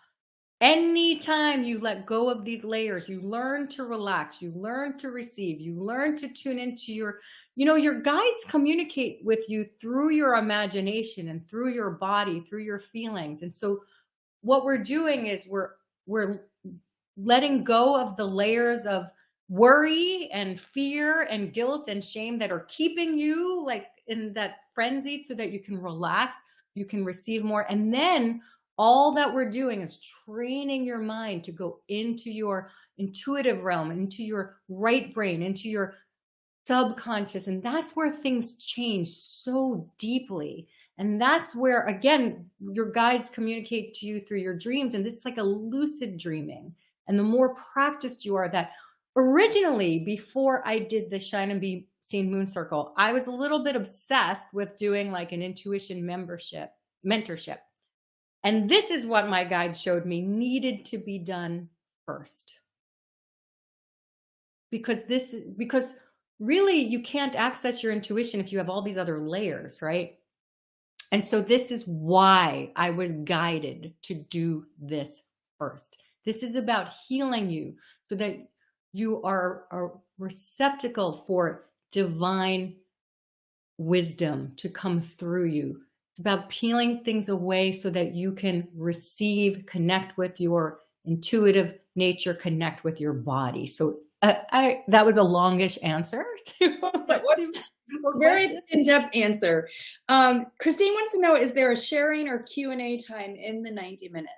anytime you let go of these layers, you learn to relax, you learn to receive, you learn to tune into your guides communicate with you through your imagination and through your body, through your feelings. And so what we're doing is we're letting go of the layers of worry and fear and guilt and shame that are keeping you like in that frenzy so that you can relax, you can receive more. And then all that we're doing is training your mind to go into your intuitive realm, into your right brain, into your subconscious. And that's where things change so deeply. And that's where, again, your guides communicate to you through your dreams. And this is like a lucid dreaming. And the more practiced you are, that originally, before I did the Shine and Be Seen Moon Circle, I was a little bit obsessed with doing like an intuition mentorship. And this is what my guide showed me needed to be done first. Because really you can't access your intuition if you have all these other layers, right? And so this is why I was guided to do this first. This is about healing you so that you are a receptacle for divine wisdom to come through you. It's about peeling things away so that you can receive, connect with your intuitive nature, connect with your body. So that was a longish answer to very in-depth answer. Christine wants to know, is there a sharing or Q&A time in the 90 minutes?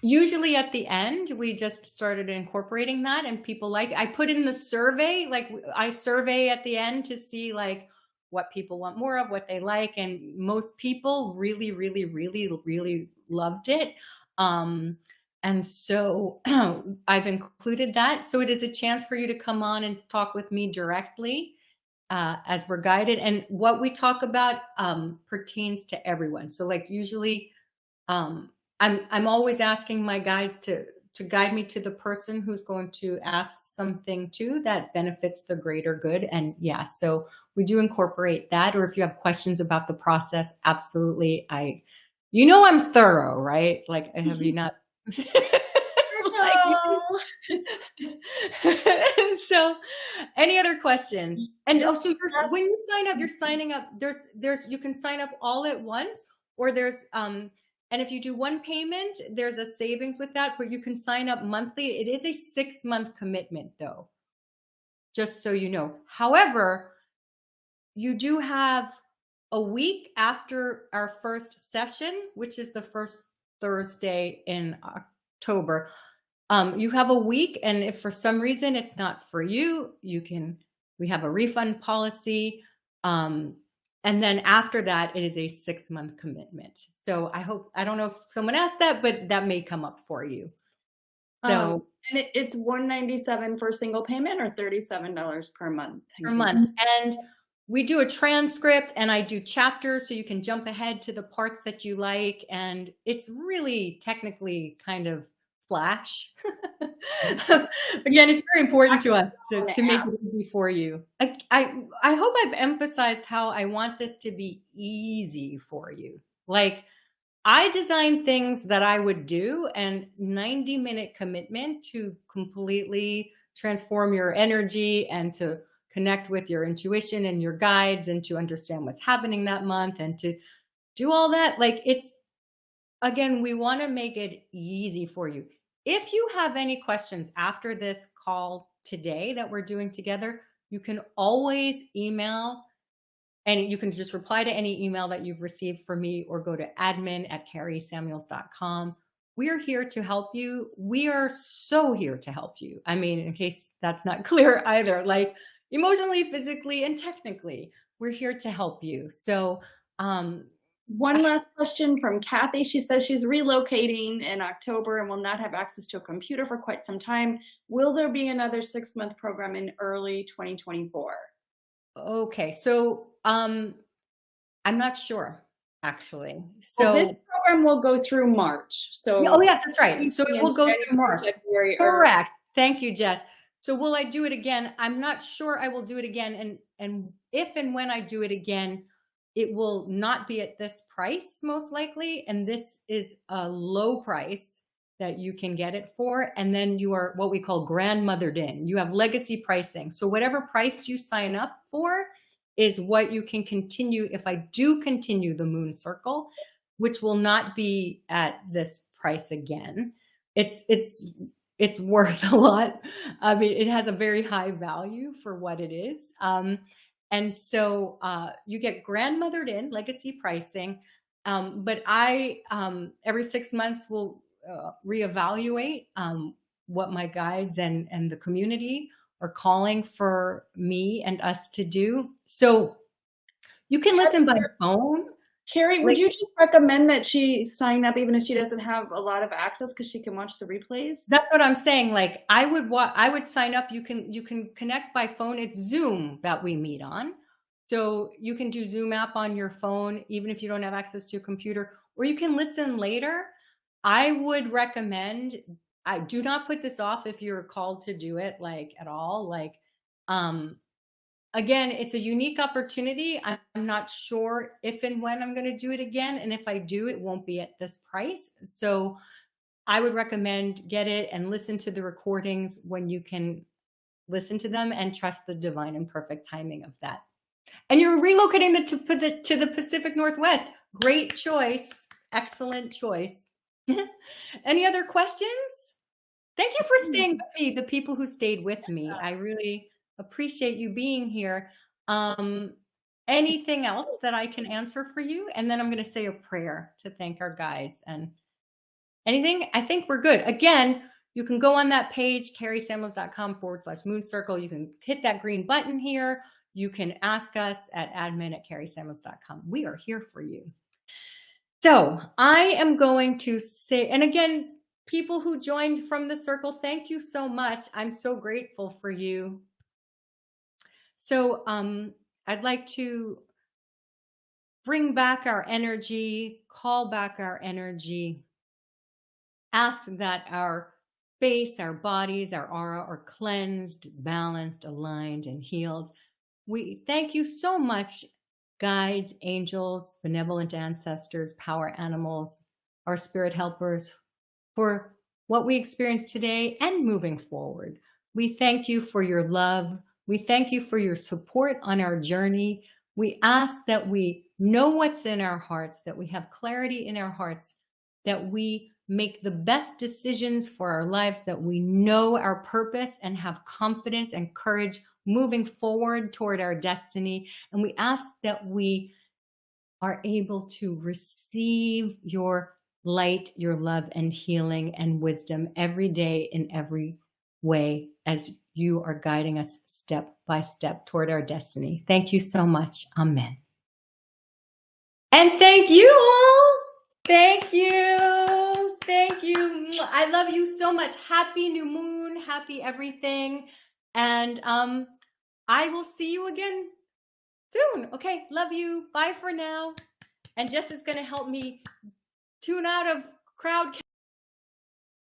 Usually at the end, we just started incorporating that, and people I put in the survey, like I survey at the end to see like what people want more of, what they like. And most people really, really, really, really loved it. And so I've included that. So it is a chance for you to come on and talk with me directly as we're guided. And what we talk about pertains to everyone. So like usually I'm always asking my guides to guide me to the person who's going to ask something too that benefits the greater good. And yeah, so we do incorporate that. Or if you have questions about the process, absolutely. I'm thorough, right? Like, have you not? So any other questions? And also when you sign up, you're signing up, you can sign up all at once, or there's and if you do one payment, there's a savings with that, but you can sign up monthly. It is a 6-month commitment though, just so you know. However, you do have a week after our first session, which is the first Thursday in October. You have a week, and if for some reason it's not for you, we have a refund policy. And then after that, it is a 6-month commitment. So I don't know if someone asked that, but that may come up for you. So and it's $197 for a single payment, or $37 per month? Per month. And we do a transcript, and I do chapters so you can jump ahead to the parts that you like. And it's really technically kind of flash. Again, it's very important to us to make it easy for you. I hope I've emphasized how I want this to be easy for you. Like, I design things that I would do, and 90-minute commitment to completely transform your energy and to connect with your intuition and your guides and to understand what's happening that month and to do all that. Like, again, we want to make it easy for you. If you have any questions after this call today that we're doing together, you can always email And you can just reply to any email that you've received from me or go to admin@carriesamuels.com. We're here to help you. We are so here to help you. I mean, in case that's not clear either, like emotionally, physically, and technically, we're here to help you. So, one last question from Kathy. She says she's relocating in October and will not have access to a computer for quite some time. Will there be another 6-month program in early 2024? Okay, so I'm not sure actually. Well, So, this program will go through March. So oh yes, that's right. So it will go through March. February, Correct. Thank you, Jess. So will I do it again? I'm not sure I will do it again. And if and when I do it again, it will not be at this price, most likely. And this is a low price that you can get it for. And then you are what we call grandmothered in. You have legacy pricing. So whatever price you sign up for is what you can continue if I do continue the Moon Circle, which will not be at this price again. It's worth a lot. I mean, it has a very high value for what it is. And so you get grandmothered in legacy pricing. But I, every 6 months, will reevaluate what my guides and the community are calling for me and us to do. So you can listen by phone. Carrie, would you just recommend that she sign up even if she doesn't have a lot of access because she can watch the replays? That's what I'm saying. Like I would sign up. You can connect by phone. It's Zoom that we meet on. So you can do Zoom app on your phone, even if you don't have access to a computer, or you can listen later. I would recommend, I do not put this off if you're called to do it, like at all. Like, again, it's a unique opportunity. I'm not sure if and when I'm going to do it again. And if I do, it won't be at this price. So I would recommend get it and listen to the recordings when you can listen to them and trust the divine and perfect timing of that. And you're relocating to the Pacific Northwest. Great choice. Excellent choice. Any other questions? Thank you for staying with me, the people who stayed with me. I really appreciate you being here. Anything else that I can answer for you? And then I'm going to say a prayer to thank our guides. And anything? I think we're good. Again, you can go on that page, carriesamuels.com/moon circle. You can hit that green button here. You can ask us at admin@carriesamuels.com. We are here for you. So I am going to say, and again, people who joined from the circle, thank you so much. I'm so grateful for you. So I'd like to bring back our energy, call back our energy, ask that our space, our bodies, our aura are cleansed, balanced, aligned, and healed. We thank you so much, guides, angels, benevolent ancestors, power animals, our spirit helpers, for what we experienced today and moving forward. We thank you for your love. We thank you for your support on our journey. We ask that we know what's in our hearts, that we have clarity in our hearts, that we make the best decisions for our lives, that we know our purpose and have confidence and courage moving forward toward our destiny. And we ask that we are able to receive your light, your love, and healing and wisdom every day in every way as you are guiding us step by step toward our destiny. Thank you so much. Amen. And thank you all. Thank you. Thank you. I love you so much. Happy new moon. Happy everything. And I will see you again soon. Okay. Love you. Bye for now. And Jess is going to help me tune out of crowd